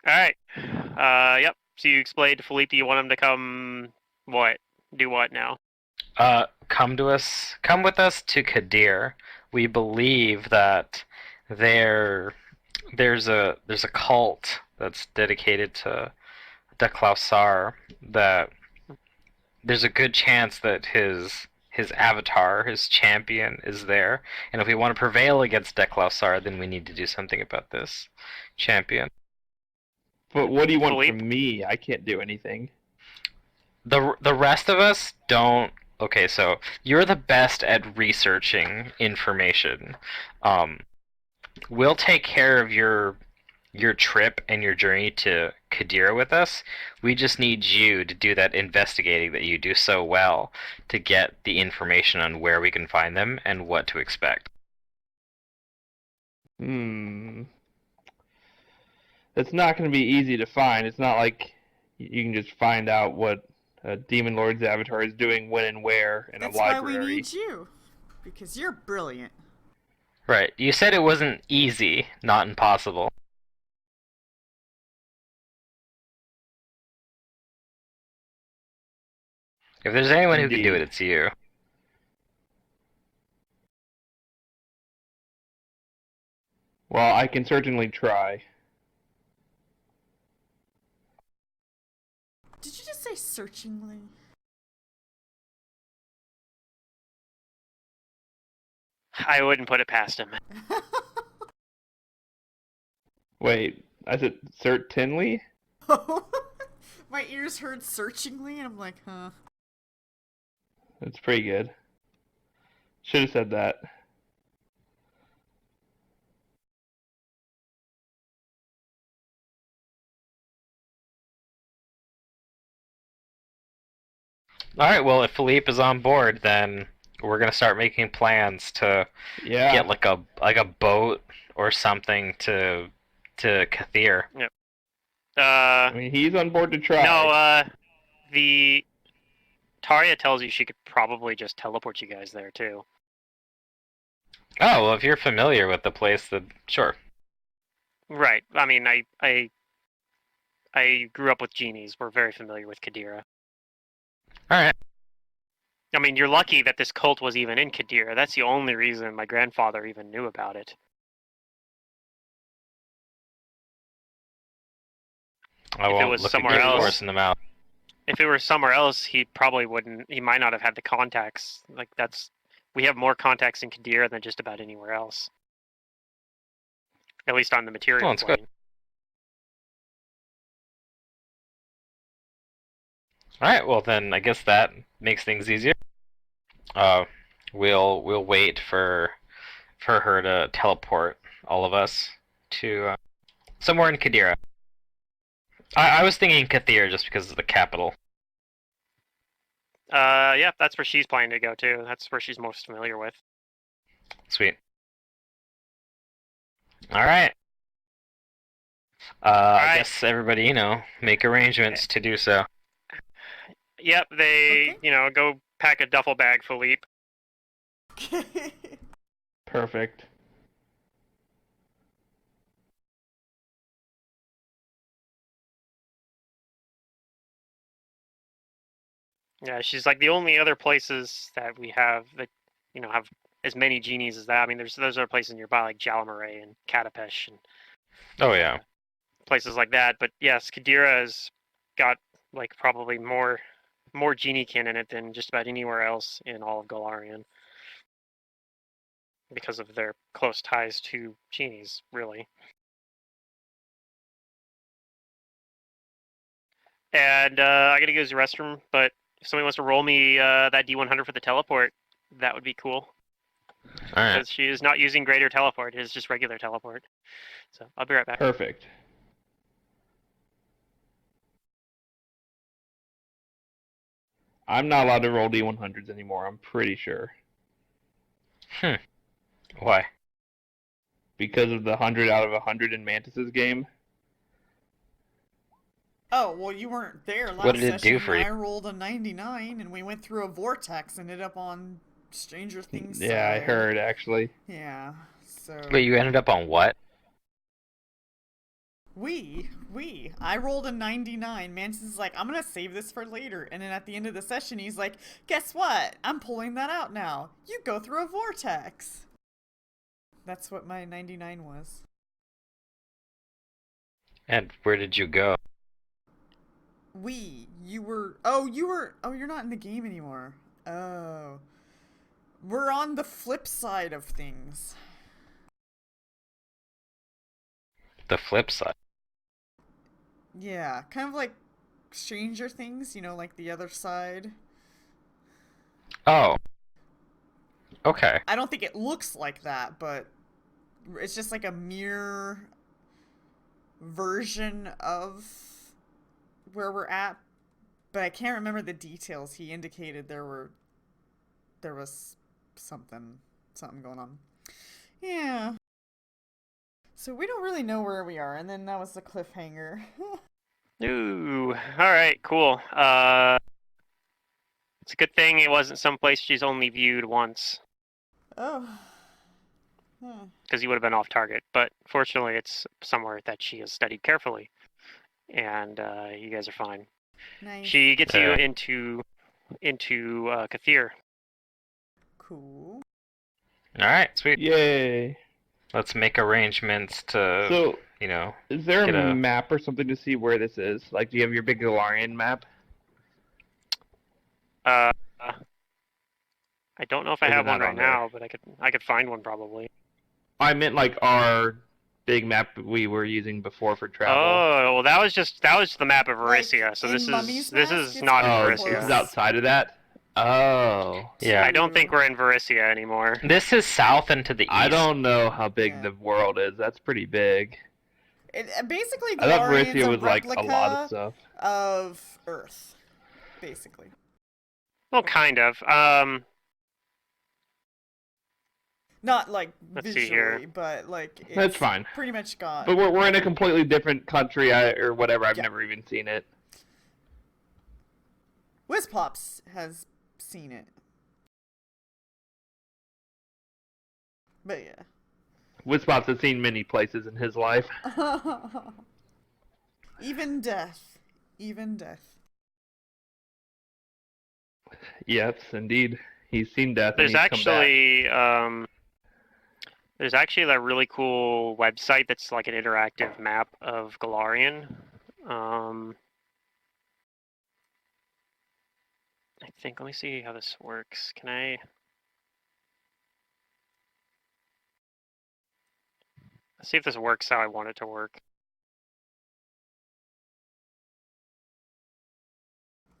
All right. Yep. So you explained to Philippe you want him to come. What? Do what now? Come with us to Kaer. We believe that there's a cult that's dedicated to Deklausar, that there's a good chance that his avatar, his champion, is there. And if we want to prevail against Deklausar, then we need to do something about this champion. But what do you want Philippe? from me? I can't do anything. The rest of us don't. Okay, so you're the best at researching information. We'll take care of your trip and your journey to Kaer with us. We just need you to do that investigating that you do so well, to get the information on where we can find them and what to expect. It's not going to be easy to find. It's not like you can just find out what a Demon Lord's avatar is doing when and where in That's a library. That's why we need you. Because you're brilliant. Right. You said it wasn't easy, not impossible. If there's anyone who can do it, it's you. Well, I can certainly try. Did you just say searchingly? I wouldn't put it past him. Wait, I said certainly? My ears heard searchingly, and I'm like, huh. That's pretty good. Should have said that. Alright, well, if Philippe is on board, then we're gonna start making plans to get like a boat or something to Kaer. Yep. I mean, he's on board to try. No, the Taria tells you she could probably just teleport you guys there too. Oh, well, if you're familiar with the place, then sure. Right. I mean, I grew up with genies. We're very familiar with Kaer. Alright. I mean, you're lucky that this cult was even in Kaer. That's the only reason my grandfather even knew about it. I if won't it was look somewhere a else, horse in the mouth. If it were somewhere else, he probably wouldn't. He might not have had the contacts. Like we have more contacts in Kaer than just about anywhere else. At least on the material that's plane. good. Alright, well then I guess that makes things easier. We'll wait for her to teleport all of us to somewhere in Kaer. I was thinking Kaer just because of the capital. Yeah, that's where she's planning to go too. That's where she's most familiar with. Sweet. Alright. I guess everybody, make arrangements to do so. Yep, they, go pack a duffel bag, Philippe. Perfect. Yeah, she's like the only other places that we have that, have as many genies as that. I mean, those other places nearby like Jalamaray and Katapesh and oh yeah, places like that. But yes, Kaer has got like probably more genie kin in it than just about anywhere else in all of Golarion, because of their close ties to genies, really. And I gotta use the restroom, but if somebody wants to roll me that D100 for the teleport, that would be cool. Alright. Because she is not using greater teleport, it is just regular teleport. So I'll be right back. Perfect. Perfect. All right. Alright, well then, I guess that makes things easier. We'll wait for Philippe to I'm not allowed to roll D100s anymore, I'm pretty sure. Why? Because of the 100 out of 100 in Mantis's game. Oh, well, you weren't there last What did it session. do for you? I rolled a 99, and we went through a vortex and ended up on Stranger Things Yeah, I side. heard, actually. Yeah, so... Wait, you ended up on what? I rolled a 99. Mantis is like, I'm gonna save this for later. And then at the end of the session, he's like, guess what? I'm pulling that out now. You go through a vortex. That's what my 99 was. And where did you go? You're not in the game anymore. Oh. We're on the flip side of things. The flip side. Yeah, kind of like Stranger Things, you know, like the other side. Oh. Okay. I don't think it looks like that, but it's just like a mirror version of where we're at. But I can't remember the details. He indicated there was something going on. Yeah. So we don't really know where we are, and then that was the cliffhanger. Ooh, alright, cool. It's a good thing it wasn't someplace she's only viewed once, Oh. Huh. because you would have been off target. But fortunately, it's somewhere that she has studied carefully, and you guys are fine. Nice. She gets you Yeah. into Kaer. Cool. Alright, sweet. Yay. Let's make arrangements to, So, you know... is there get a a- map or something to see where this is? Like, do you have your big Galarian map? I don't know if I Is it have one not right on there? now, but I could find one probably. I meant like our big map we were using before for travel. Oh, well, that was the map of Like, Varisia. So in this Mummy's is Mask, it's not in Oh, pretty this Varisia. is outside of that? Oh. Yeah. I don't think we're in Varisia anymore. This is south and to the east. I don't know how big Yeah. the world is. That's pretty big. Basically, I thought Galarian's Varisia a was like replica a lot of stuff. of Earth, basically. Well, kind of. Not like Let's see here. visually, but like it's That's fine. pretty much got. But we're in a completely different country or whatever. I've Yeah. never even seen it. Wizpops has seen it, but yeah. Wizpops has seen many places in his life. Even death. Yes, indeed. He's seen death. There's and he's come back. there's actually that really cool website that's like an interactive map of Galarian. I think. Let me see how this works. Can I? Let's see if this works how I want it to work.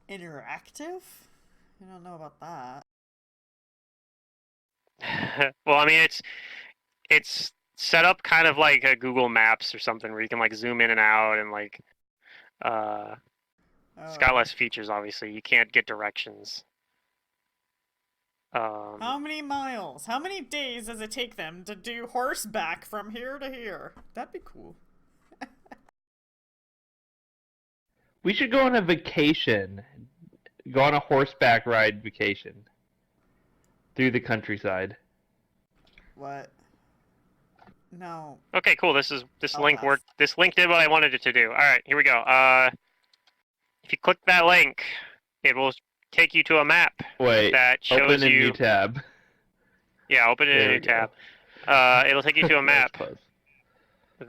Interactive? I don't know about that. Well, I mean, it's set up kind of like a Google Maps or something where you can like zoom in and out and like it's got less features. Obviously, you can't get directions. How many miles? How many days does it take them to do horseback from here to here? That'd be cool. We should go on a vacation. Go on a horseback ride vacation. Through the countryside. What? No. Okay, cool. This I'll link pass. worked. This link did what I wanted it to do. All right, here we go. If you click that link, it will take you to a map Wait, that shows open a you. new tab. Yeah, open it in a There we new go. tab. It'll take you to a That was map close.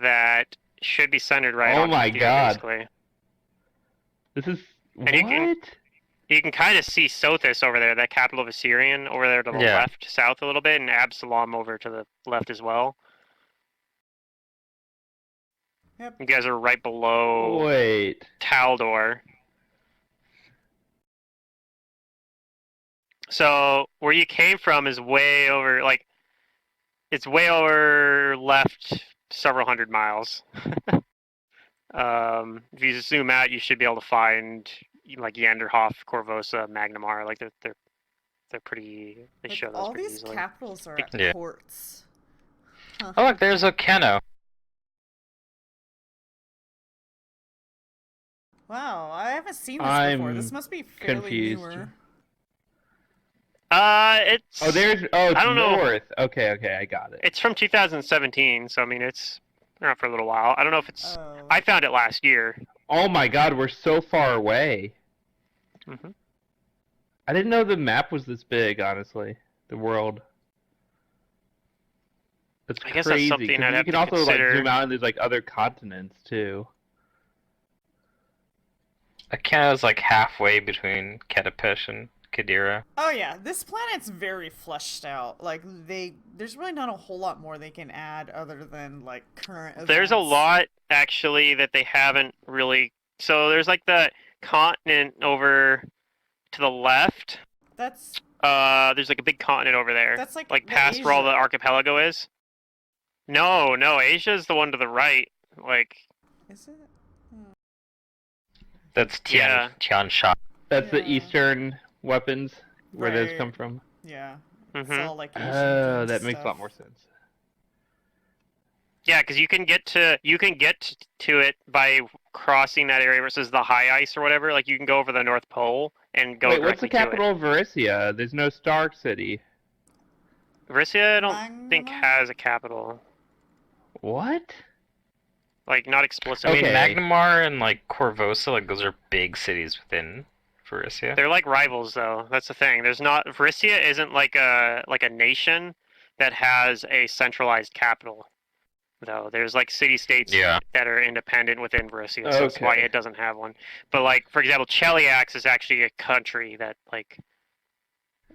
that should be centered right Oh on my Kaer, God. basically. This is And you can- what? You can kind of see Sothis over there, that capital of Assyrian, over there to the Yeah. left, south a little bit, and Absalom over to the left as well. Yep. You guys are right below Wait. Taldor. So where you came from is way over, like, it's way over left several hundred miles. If you zoom out, you should be able to find like Yanderhof, Korvosa, Magnamar. Like they're pretty. They Like, show those all pretty these easily. capitals are at Yeah. ports. Huh. Oh look, there's Okeno. Wow, I haven't seen this before. I'm This must be fairly confused. newer. It's. Oh, it's I don't know. north. Okay, I got it. It's from 2017, so I mean it's around for a little while. I don't know if it's. Oh. I found it last year. Oh my God, we're so far away. Hmm. I didn't know the map was this big. Honestly, the world. That's I crazy. guess that's something 'cause I'd you have can to also consider. like zoom out and there's like other continents too. Okeno's like halfway between Katapish and Kadira. Oh yeah, this planet's very fleshed out. Like there's really not a whole lot more they can add other than like current events. There's a lot actually that they haven't really. So there's like the continent over to the left. That's There's like a big continent over there. That's like the past where all the Asia. archipelago is. No, Asia's the one to the right. Like is it? That's Yeah. Tian Sha. That's the Yeah. Eastern weapons where those Right. come from. Yeah. It's Mhm. all like Asian Oh, themed that makes a lot stuff. more sense. Yeah, because you can get to it by crossing that area versus the high ice or whatever. Like you can go over the North Pole and go Wait, what's the directly to it. capital of Varisia? There's no Star City. Varisia, I don't think Magnamar? has a capital. What? Like not explicit. I mean, Okay. Magnamar and like Korvosa, like those are big cities within Varisia. They're like rivals, though. That's the thing. There's not Varisia isn't like a nation that has a centralized capital, though. There's like city-states Yeah. that are independent within Varisia, so that's why Okay. it doesn't have one. But like, for example, Cheliax is actually a country that like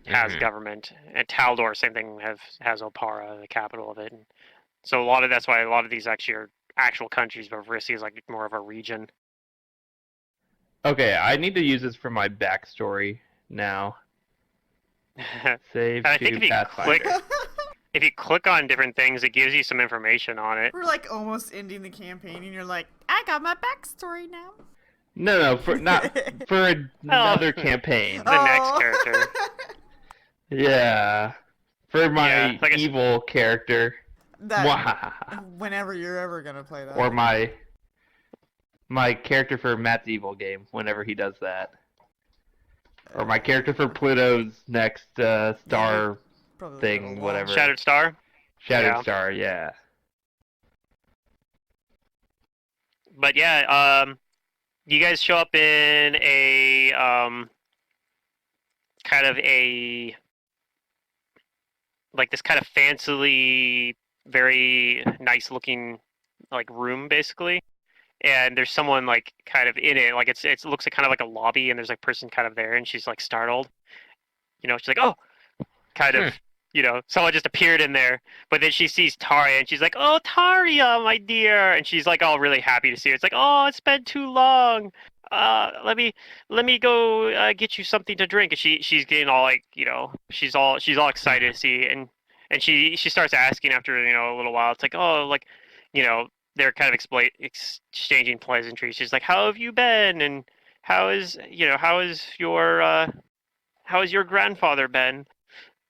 has Mhm. government, and Taldor, same thing, has Opara, the capital of it. And so that's why a lot of these actually are actual countries, but Varisia is like more of a region. Okay, I need to use this for my backstory now. Save And I to think if you Pathfinder. if you click on different things, it gives you some information on it. We're like almost ending the campaign, and you're like, I got my backstory now. No, for not for another campaign. The next character. Yeah, for my Yeah, like evil character, That Mwahaha. whenever you're ever gonna play that. Or my character for Matt's evil game. Whenever he does that, or my character for Pluto's next star Probably thing, a little whatever. Shattered Star. Shattered Yeah. Star, yeah. But yeah, you guys show up in a kind of a like this kind of fancily, very nice looking like room basically, and there's someone like kind of in it. Like it looks like kind of like a lobby, and there's like a person kind of there, and she's like startled. You know, she's like, oh, kind of. You know, someone just appeared in there, but then she sees Taria, and she's like, "Oh, Taria, my dear," and she's like all really happy to see her. It's like, "Oh, it's been too long. Let me go get you something to drink." And she's getting all like, you know, she's all excited to see, and she starts asking after a little while. It's like, "Oh, like, you know, they're kind of exchanging pleasantries." She's like, "How have you been? And how is your grandfather been?"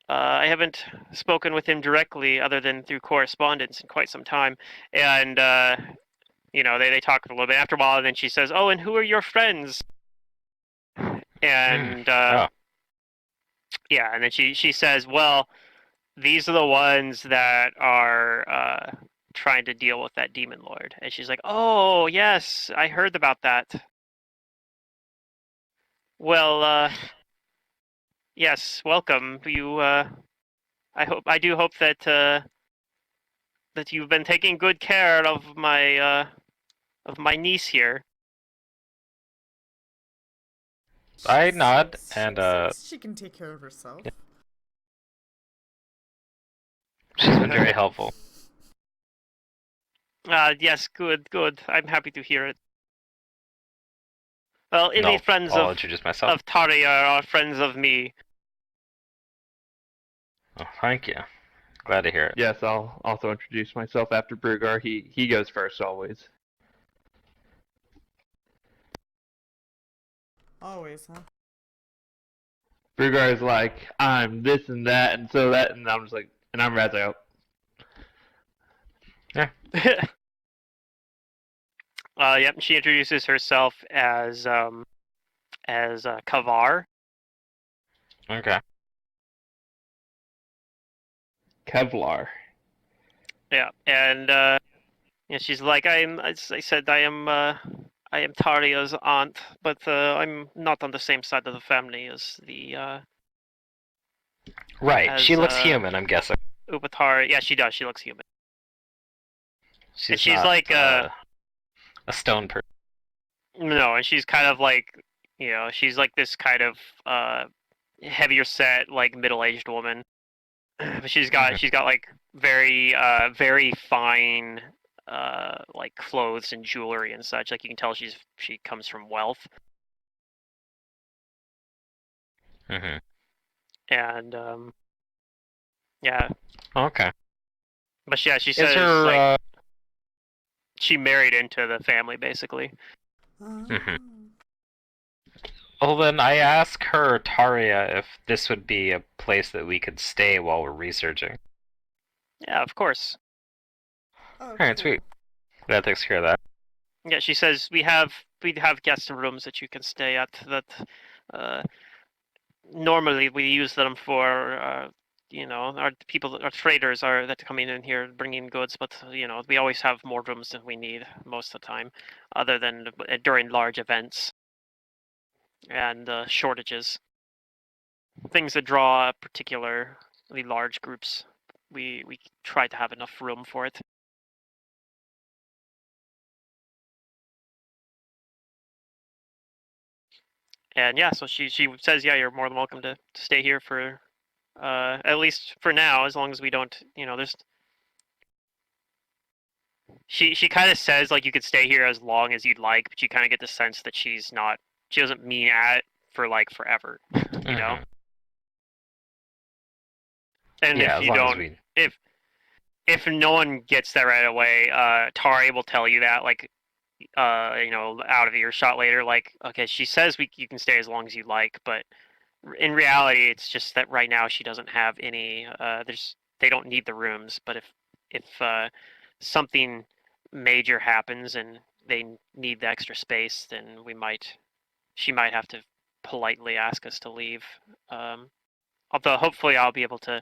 I haven't spoken with him directly other than through correspondence in quite some time. And, they talk a little bit. After a while, then she says, "Oh, and who are your friends?" And, Oh. yeah, and then she says, "Well, these are the ones that are trying to deal with that demon lord." And she's like, "Oh, yes, I heard about that. Well, yes, welcome. I do hope that you've been taking good care of my niece here." I nod She and says she can take care of herself. Yeah. she's been very helpful. Yes, good. I'm happy to hear it. Well, And any friends I'll of introduce myself. Taria are friends of me. Oh, thank you. Glad to hear it. Yes, I'll also introduce myself after Brugar. He goes first always. Always, huh? Brugar's like, I'm this and that, and so that, and I'm just like, and I'm Raziel. Yeah. Yep. She introduces herself as Kavar. Okay. Kevlar. Yeah, and yeah, she's like, as I said, I am Taria's aunt, but I'm not on the same side of the family as Right. She as looks human, I'm guessing. Upatari. Yeah, she does. She looks human. And She's she's not like, a stone person. no, and she's kind of like, she's like this kind of heavier set, like middle-aged woman. But she's got like very fine like clothes and jewelry and such. Like you can tell she comes from wealth. Mm-hmm. And yeah, Okay. but yeah, she Is says her like she married into the family basically. Mhm. Well, then I ask her, Taria, if this would be a place that we could stay while we're researching. Yeah, of course. Oh, Alright, cool. sweet. That takes care of that. Yeah, she says we have guest rooms that you can stay at that uh, normally we use them for our traders are that coming in here bringing goods, but we always have more rooms than we need most of the time, other than during large events and shortages, things that draw particularly large groups. We try to have enough room for it. And yeah, so she says, yeah, you're more than welcome to stay here for at least for now, as long as we don't, there's. She kind of says like you could stay here as long as you'd like, but you kind of get the sense that she doesn't mean at for like forever, you know. Mhm. And Yeah, if as you long as don't, we... if no one gets that right away, Tari will tell you that like out of earshot later, like okay, she says you can stay as long as you like, but in reality, it's just that right now she doesn't have any. They don't need the rooms, but if something major happens and they need the extra space, then she might have to politely ask us to leave. Although hopefully I'll be able to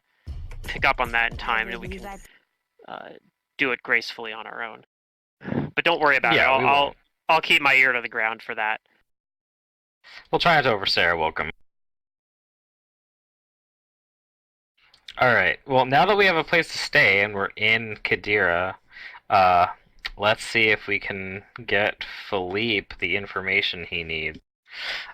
pick up on that in time and we can uh, do it gracefully on our own. But don't worry about it. Yeah, we won't. I'll keep my ear to the ground for that. We'll try not to overstay our welcome. Alright, well, now that we have a place to stay and we're in Kadira, let's see if we can get Philippe the information he needs.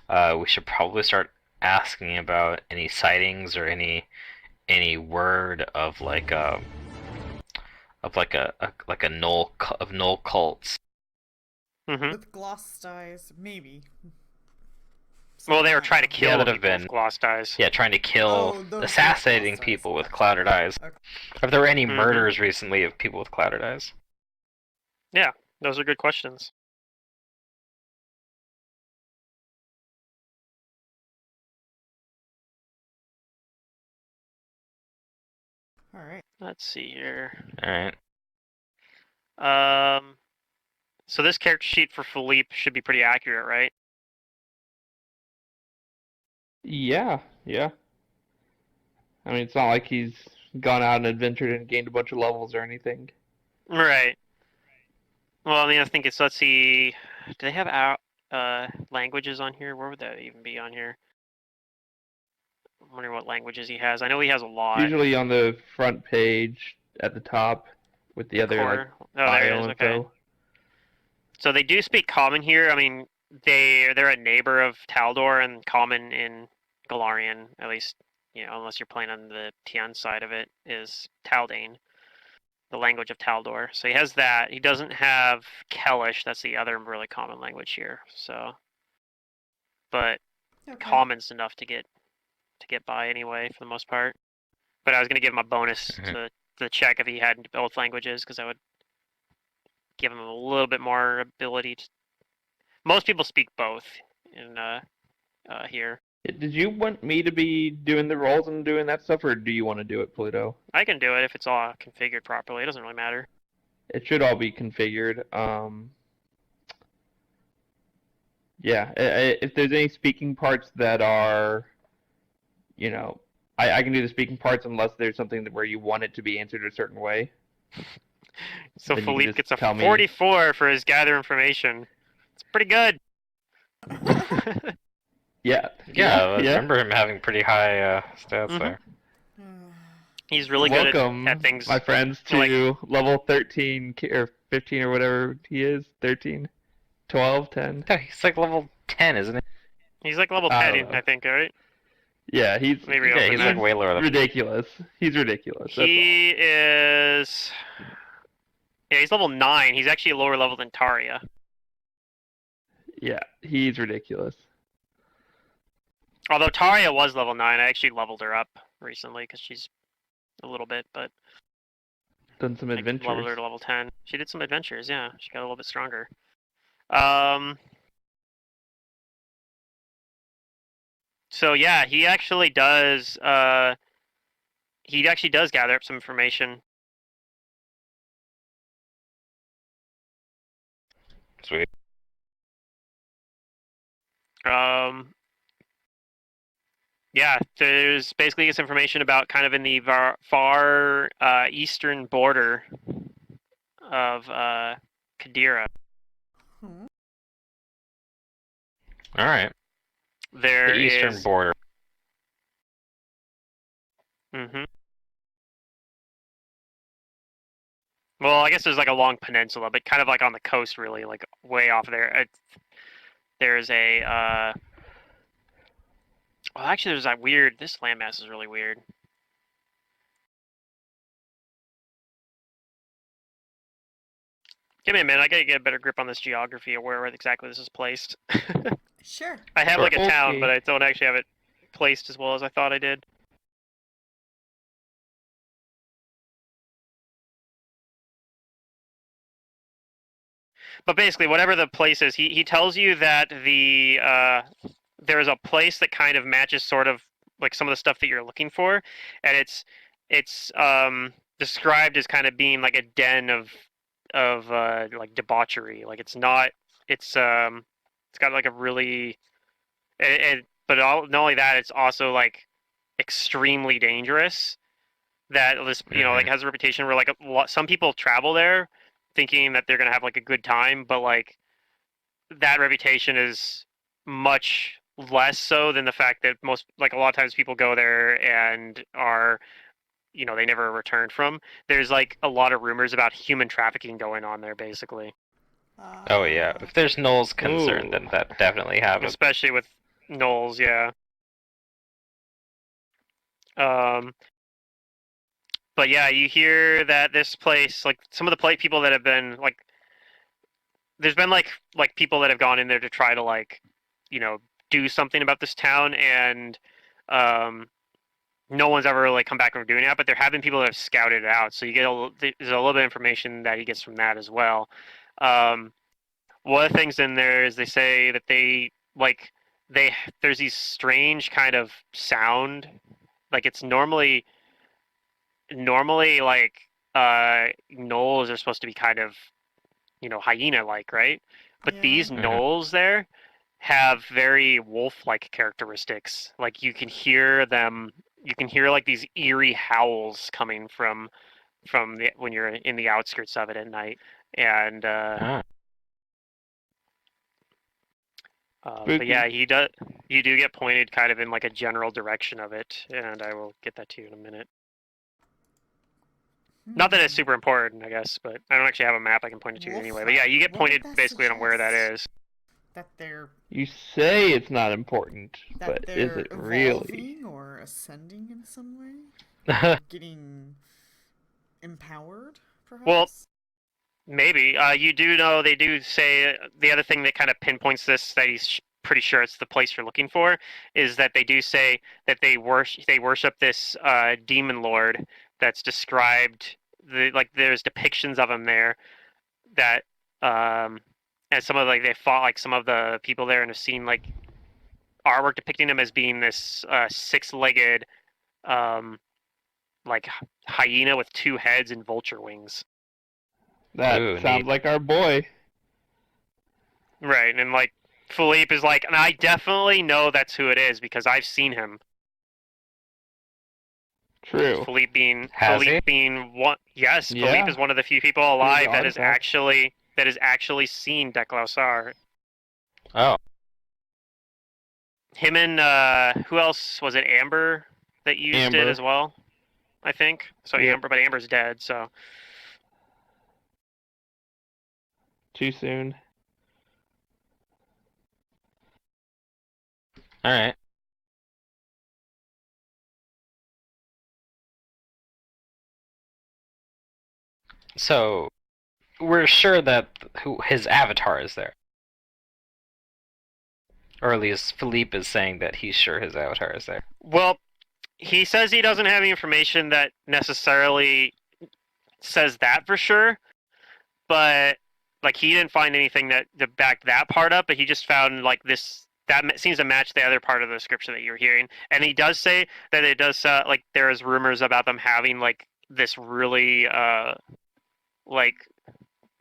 We should probably start asking about any sightings or any word of like a null cults. Mm-hmm. With gloss dyes, maybe. Well, they were trying to kill Yeah, that have people with been gloss dyes. Yeah, trying to kill, those assassinating gloss dyes, people with gotcha. clouded eyes. Okay. Have there were any Mhm. murders recently of people with clouded eyes? Yeah, those are good questions. All right. Let's see here. Alright. So this character sheet for Philippe should be pretty accurate, right? Yeah, yeah. I mean, it's not like he's gone out and adventured and gained a bunch of levels or anything. Right. Well, I mean, I think it's. Let's see. Do they have languages on here? Where would that even be on here? I'm wondering what languages he has. I know he has a lot. Usually on the front page at the top with the other like Core. Oh, there it bio is. info. Okay. So they do speak Common here. I mean, they're a neighbor of Taldor, and Common in Galarian, at least, unless you're playing on the Tian side of it, is Taldane, the language of Taldor. So he has that. He doesn't have Kellish. That's the other really common language here. So, but Okay. Common's enough to get by anyway for the most part. But I was gonna give him a bonus to the check if he had both languages, because I would give him a little bit more ability to. Most people speak both in here. Did you want me to be doing the rolls and doing that stuff, or do you want to do it, Pluto? I can do it if it's all configured properly. It doesn't really matter. It should all be configured. Yeah, if there's any speaking parts that are, I can do the speaking parts unless there's something where you want it to be answered a certain way. So Then you can Philippe just gets a tell me. 44 for his gather information. It's pretty good. Yeah. Yeah, I remember him having pretty high stats there. He's really Welcome, good at things. my friends, to level 13 or 15 or whatever he is. 13, 12, 10. Yeah, he's like level 10, isn't he? He's like level I 10, don't know. I think, right? Yeah, he's like way lower than ridiculous. He's ridiculous. He is. Yeah, he's level 9. He's actually a lower level than Taria. Yeah, he's ridiculous. Although Taria was level 9, I actually leveled her up recently because she's a little bit, but Done some adventures. leveled her to level 10. She did some adventures, yeah. She got a little bit stronger. So yeah, he actually does gather up some information. Sweet. Yeah, there's basically this information about kind of in the far eastern border of Kadira. All right. There the eastern is... border. Mm-hmm. Well, I guess there's like a long peninsula, but kind of like on the coast, really, like way off there. There's a... Well, actually, there's that weird... This landmass is really weird. Give me a minute. I gotta get a better grip on this geography of where exactly this is placed. Sure. I have like a town, Okay. but I don't actually have it placed as well as I thought I did. But basically, whatever the place is, he tells you that there's a place that kind of matches sort of like some of the stuff that you're looking for, and it's described as kind of being like a den of like debauchery. Like it's not. It's got like a really but not only that, it's also like extremely dangerous. That this like has a reputation where like some people travel there thinking that they're gonna have like a good time, but like that reputation is much less so than the fact that most like a lot of times people go there and are they never returned from. There's like a lot of rumors about human trafficking going on there, basically. Oh yeah, if there's Noel's concerned, then that definitely happens. Especially with Knowles, yeah. But yeah, you hear that this place, like some of the people that have been like, there's been like people that have gone in there to try to like, do something about this town, and no one's ever like come back from doing that. But there have been people that have scouted it out, so you get there's a little bit of information that he gets from that as well. One of the things in there is they say that there's these strange kind of sound, like it's normally like gnolls are supposed to be kind of hyena like, right? But these gnolls there have very wolf like characteristics. Like you can hear like these eerie howls coming from when you're in the outskirts of it at night. And but yeah, you do get pointed kind of in like a general direction of it, and I will get that to you in a minute. Not that it's super important, I guess, but I don't actually have a map I can point it to anyway. But yeah, you get pointed basically on where that is. That they're... You say it's not important, but is it really? Evolving or ascending in some way? Getting empowered, perhaps? Well, maybe. You do know they do say the other thing that kind of pinpoints this, that he's pretty sure it's the place you're looking for, is that they do say that they worship this demon lord that's described. There's depictions of him there that and some of they fought like some of the people there and have seen like artwork depicting him as being this six-legged, like hyena with two heads and vulture wings. That Ooh, sounds neat. like our boy. Right, and like Philippe is like, and I definitely know that's who it is because I've seen him. True. Philippe being Has Philippe he? being one. Yes, Yeah. Philippe is one of the few people Here's alive the that has artifact. actually seen Deklausar. Oh. Him and who else was it? Amber that used it Amber. as well, I think. So Yep. Amber, but Amber's dead. So Too soon. All right. So we're sure that his avatar is there, or at least Philippe is saying that he's sure his avatar is there. well, he says he doesn't have any information that necessarily says that for sure, but like he didn't find anything that to back that part up. But he just found like this that seems to match the other part of the description that you're hearing. And he does say that it does like there's rumors about them having like this really like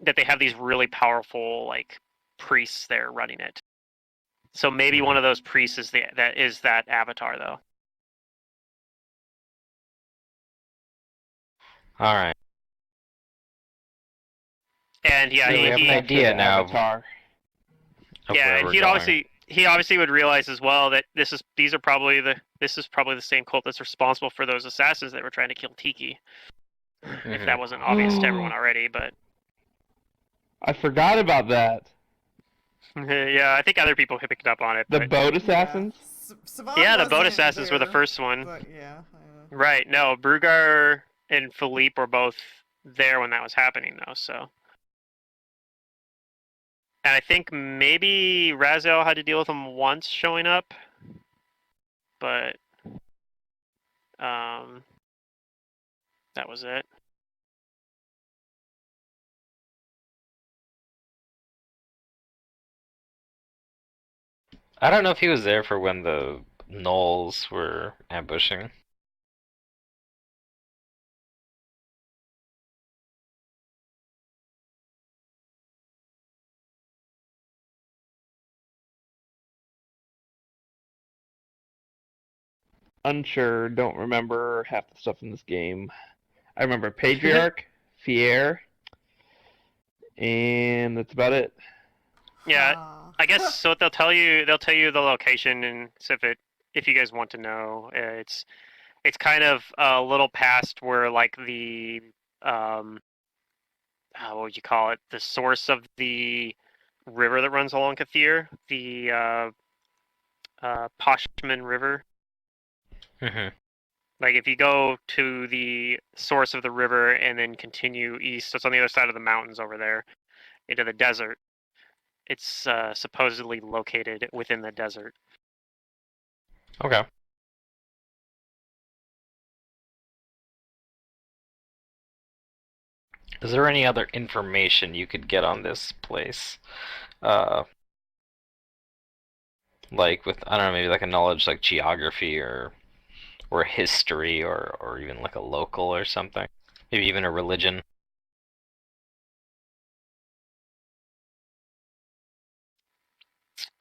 that they have these really powerful like priests there running it. So maybe one of those priests is that avatar though. All right. And yeah, So we have an idea now. Avatar. Yeah, and he obviously would realize as well that this is probably the same cult that's responsible for those assassins that were trying to kill Tiki. If that wasn't obvious to everyone already, but I forgot about that. yeah, I think other people picked up on it. The But boat assassins? yeah, the boat assassins were the first one. But yeah. Right? No, Brugar and Philippe were both there when that was happening, though. So, and I think maybe Raziel had to deal with them once showing up, but that was it. I don't know if he was there for when the gnolls were ambushing. Unsure, don't remember half the stuff in this game. I remember Patriarch, Fier, and that's about it. Yeah, I guess so. What they'll tell you the location, and so if you guys want to know, it's kind of a little past where like the what would you call it? The source of the river that runs along Kaer, the Poshman River. Mm-hmm. Like if you go to the source of the river and then continue east, so it's on the other side of the mountains over there into the desert. It's supposedly located within the desert. Okay. Is there any other information you could get on this place? Like with, I don't know, maybe like a knowledge like geography or history or even like a local or something. Maybe even a religion.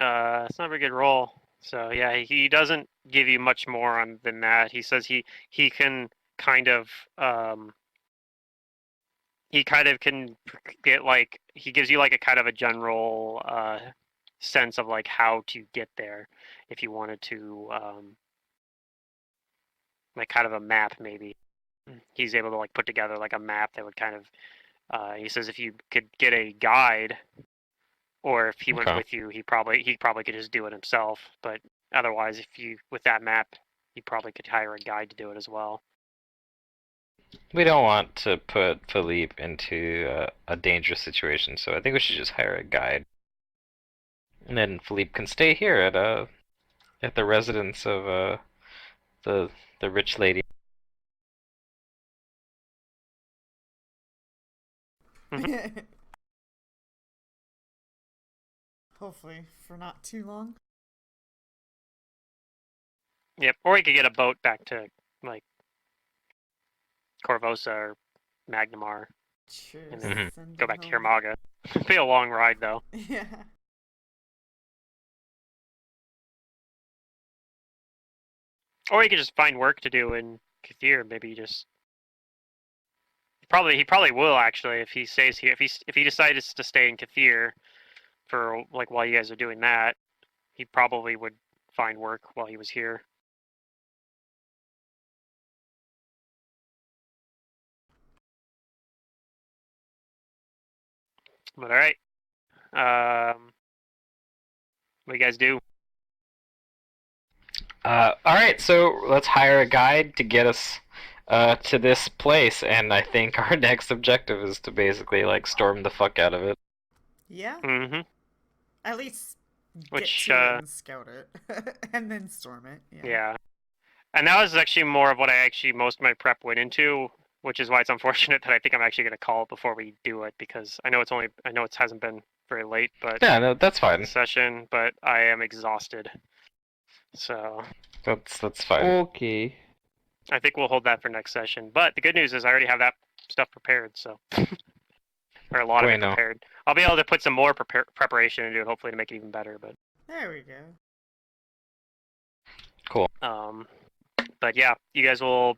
It's not a very good roll. So yeah, he doesn't give you much more on than that. He says he can kind of he kind of can get like he gives you like a kind of a general sense of like how to get there if you wanted to like kind of a map maybe. He's able to like put together like a map that would kind of he says if you could get a guide or if he went with you, he probably could just do it himself. But otherwise, if you with that map, you probably could hire a guide to do it as well. We don't want to put Philippe into a dangerous situation, so I think we should just hire a guide. And then Philippe can stay here at the residence of the rich lady. Hopefully, for not too long. Yep. Or you could get a boat back to like Corvosa or Magnamar Sure. and then Mhm. Send go him back to your home. Maga. It'd be a long ride though. Yeah. Or you could just find work to do in Kathir. Maybe just he probably will actually if he stays here. If he decides to stay in Kathir for like while you guys are doing that, he probably would find work while he was here. But all right. What do you guys do? All right, so let's hire a guide to get us to this place, and I think our next objective is to basically like storm the fuck out of it. Yeah. Mm-hmm. At least get Which to it and scout it, and then storm it. Yeah. yeah. And that was actually more of what I actually most of my prep went into, which is why it's unfortunate that I think I'm actually going to call it before we do it because I know it hasn't been very late, but Yeah, no, that's fine. session, but I am exhausted. So That's fine. Okay. I think we'll hold that for next session. But the good news is I already have that stuff prepared, so or a lot of it Bueno. prepared. I'll be able to put some more preparation into it, hopefully to make it even better. But There we go. Cool. But yeah, you guys will.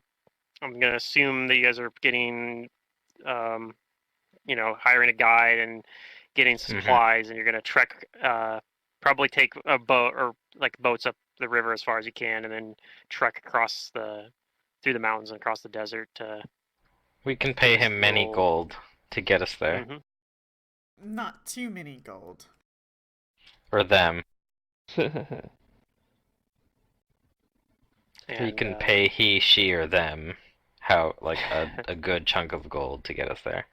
I'm gonna assume that you guys are getting, hiring a guide and getting supplies, and you're gonna trek. Probably take a boat or like boats up the river as far as you can, and then trek through the mountains and across the desert to. We can pay him many gold to get us there. Mm-hmm. Not too many gold. Or them. And, You can pay he, she, or them a good chunk of gold to get us there.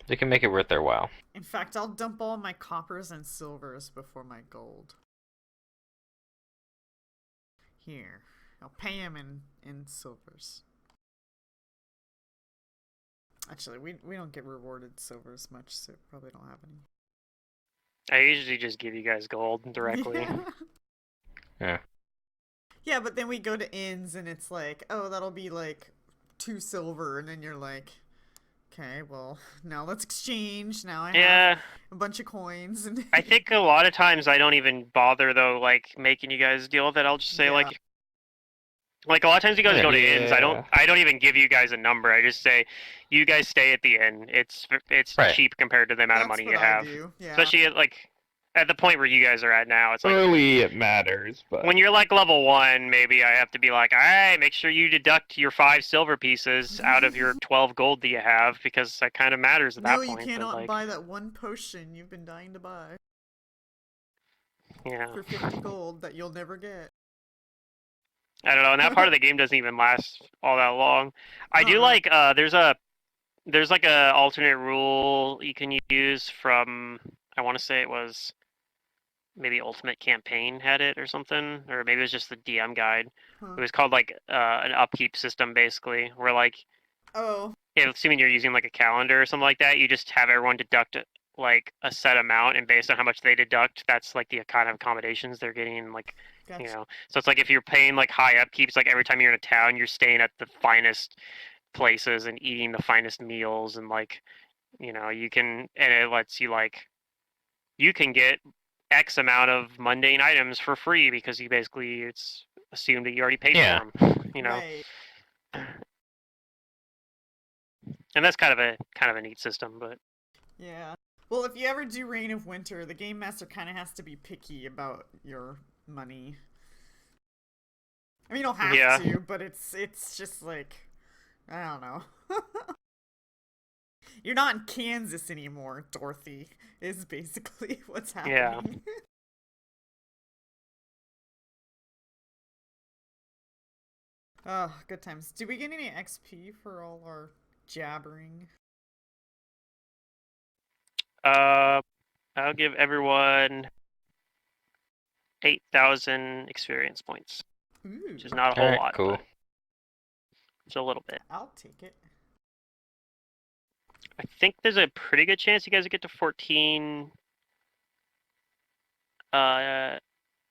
They can make it worth their while. In fact, I'll dump all my coppers and silvers before my gold. Here. I'll pay him in silvers. Actually, we don't get rewarded silvers much, so probably don't have any. I usually just give you guys gold directly. Yeah. Yeah, but then we go to inns and it's like, oh, that'll be like 2 silver, and then you're like, okay, well, now let's exchange. Now I have a bunch of coins. And I think a lot of times I don't even bother though, like making you guys deal with it. I'll just say Yeah. like a lot of times you guys go to inns. I Yeah. don't even give you guys a number. I just say, you guys stay at the inn. It's Right. cheap compared to the amount of That's money what you I have. do. Yeah. Especially at the point where you guys are at now. It's like Early it matters, but when you're like level 1, maybe I have to be like, all right, make sure you deduct your 5 silver pieces out of your 12 gold that you have because that kind of matters at that No, you point. but, cannot like, buy that one potion you've been dying to buy Yeah. for 50 gold that you'll never get. I don't know, and that part of the game doesn't even last all that long. I do Uh-uh. like there's like a alternate rule you can use from, I want to say it was maybe Ultimate Campaign had it or something, or maybe it was just the DM guide. Huh. It was called like an upkeep system basically, where like Oh, assuming you're using like a calendar or something like that, you just have everyone deduct like a set amount, and based on how much they deduct, that's like the kind of accommodations they're getting, like gotcha. So it's like if you're paying like high upkeeps, like every time you're in a town, you're staying at the finest places and eating the finest meals, and like you can, and it lets you like you can get X amount of mundane items for free because it's assumed that you already paid Yeah. for them, Right. and that's kind of a neat system, but. Yeah. Well, if you ever do Reign of Winter, the game master kind of has to be picky about your money. I mean, you don't have to, but it's just like, I don't know. You're not in Kansas anymore, Dorothy, is basically what's happening. Yeah. Oh, good times. Did we get any XP for all our jabbering? I'll give everyone 8,000 experience points, Ooh, which is not a whole Alright, lot, cool. but it's a little bit. I'll take it. I think there's a pretty good chance you guys will get to 14.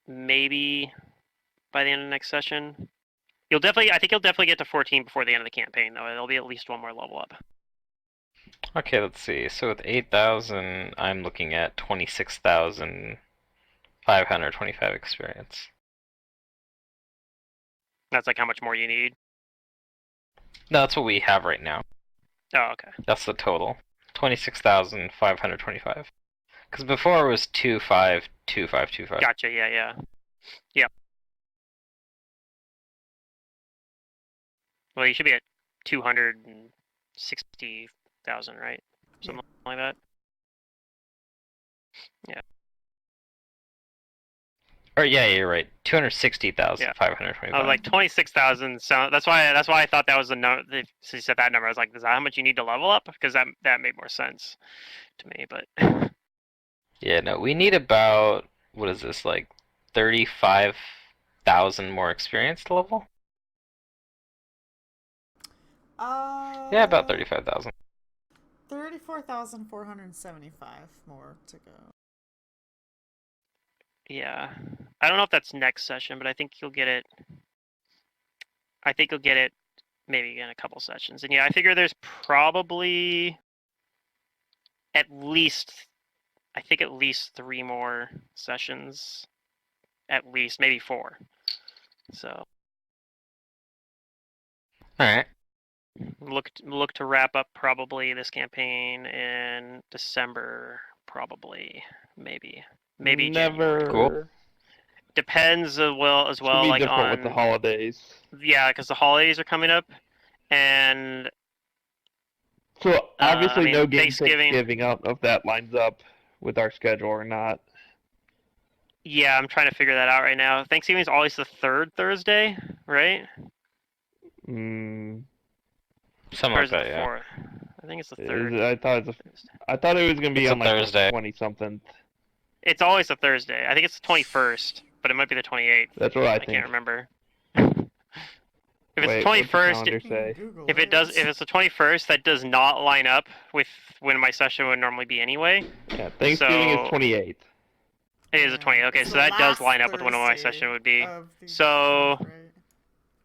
Maybe by the end of next session. I think you'll definitely get to 14 before the end of the campaign, though. There'll be at least one more level up. Okay, let's see. So with 8,000, I'm looking at 26,525 experience. That's like how much more you need. No, that's what we have right now. Oh, okay. That's the total. 26,525. Because before it was 252525. Gotcha. Yeah. Yep. Well, you should be at 260,000, right? Something like that. Yeah. Or yeah, you're right. 260,525. I was like 26,000. So that's why I thought that was the number. So you said that number. I was like, is that how much you need to level up? Because that made more sense to me. But yeah, no, we need about, what is this, like 35,000 more experience to level? Yeah, about 35,000. 34,475 more to go. yeah, I don't know if that's next session, but I think you'll get it. I think you'll get it maybe in a couple sessions. And yeah, I figure there's probably at least 3 more sessions. At least, maybe 4. So Alright. look to wrap up probably this campaign in December, probably, maybe Never. January. Cool. Depends as well It's gonna be like different on with the holidays. Yeah, because the holidays are coming up, and So obviously no game Thanksgiving. I don't know if that lines up with our schedule or not. Yeah, I'm trying to figure that out right now. Thanksgiving is always the 3rd Thursday, right? Mm, Something Or like is it that, the yeah. 4th? I think it's the 3rd. I thought it was gonna be It's a on like Thursday. 20 something. It's always a Thursday. I think it's the 21st, but it might be the 28th. That's what I I think. can't remember. If it's Wait, the what's the 21st, calendar say? if it's the 21st, that does not line up with when my session would normally be anyway. Yeah, Thanksgiving is 28th. It is the 20th. Okay, so that does line up with when my session would be. So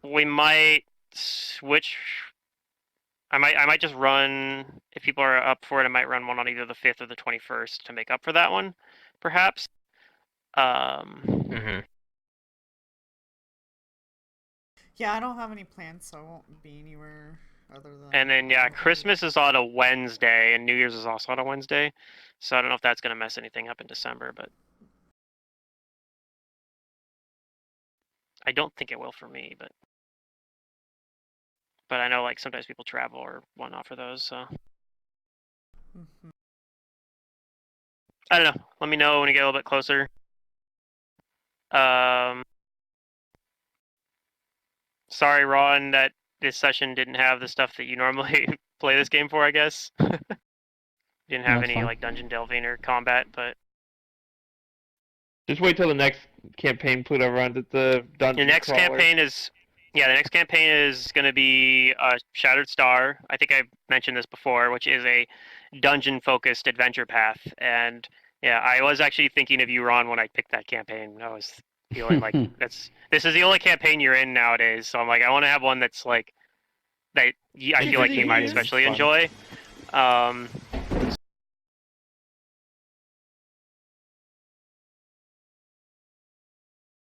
we might switch. I might just run, if people are up for it, I might run one on either the 5th or the 21st to make up for that one, perhaps. Yeah, I don't have any plans, so I won't be anywhere other than. And then yeah, Christmas is on a Wednesday, and New Year's is also on a Wednesday, so I don't know if that's gonna mess anything up in December, but I don't think it will for me. But I know like sometimes people travel or whatnot for those, so I don't know. Let me know when you get a little bit closer. Sorry, Ron, that this session didn't have the stuff that you normally play this game for, I guess. Didn't have any like dungeon delving or combat, but Just wait till the next campaign Pluto runs at the dungeon. the next campaign is going to be Shattered Star. I think I mentioned this before, which is a dungeon-focused adventure path. And yeah, I was actually thinking of you, Ron, when I picked that campaign. I was feeling like this is the only campaign you're in nowadays. So I'm like, I want to have one that's like that I feel like you might especially enjoy.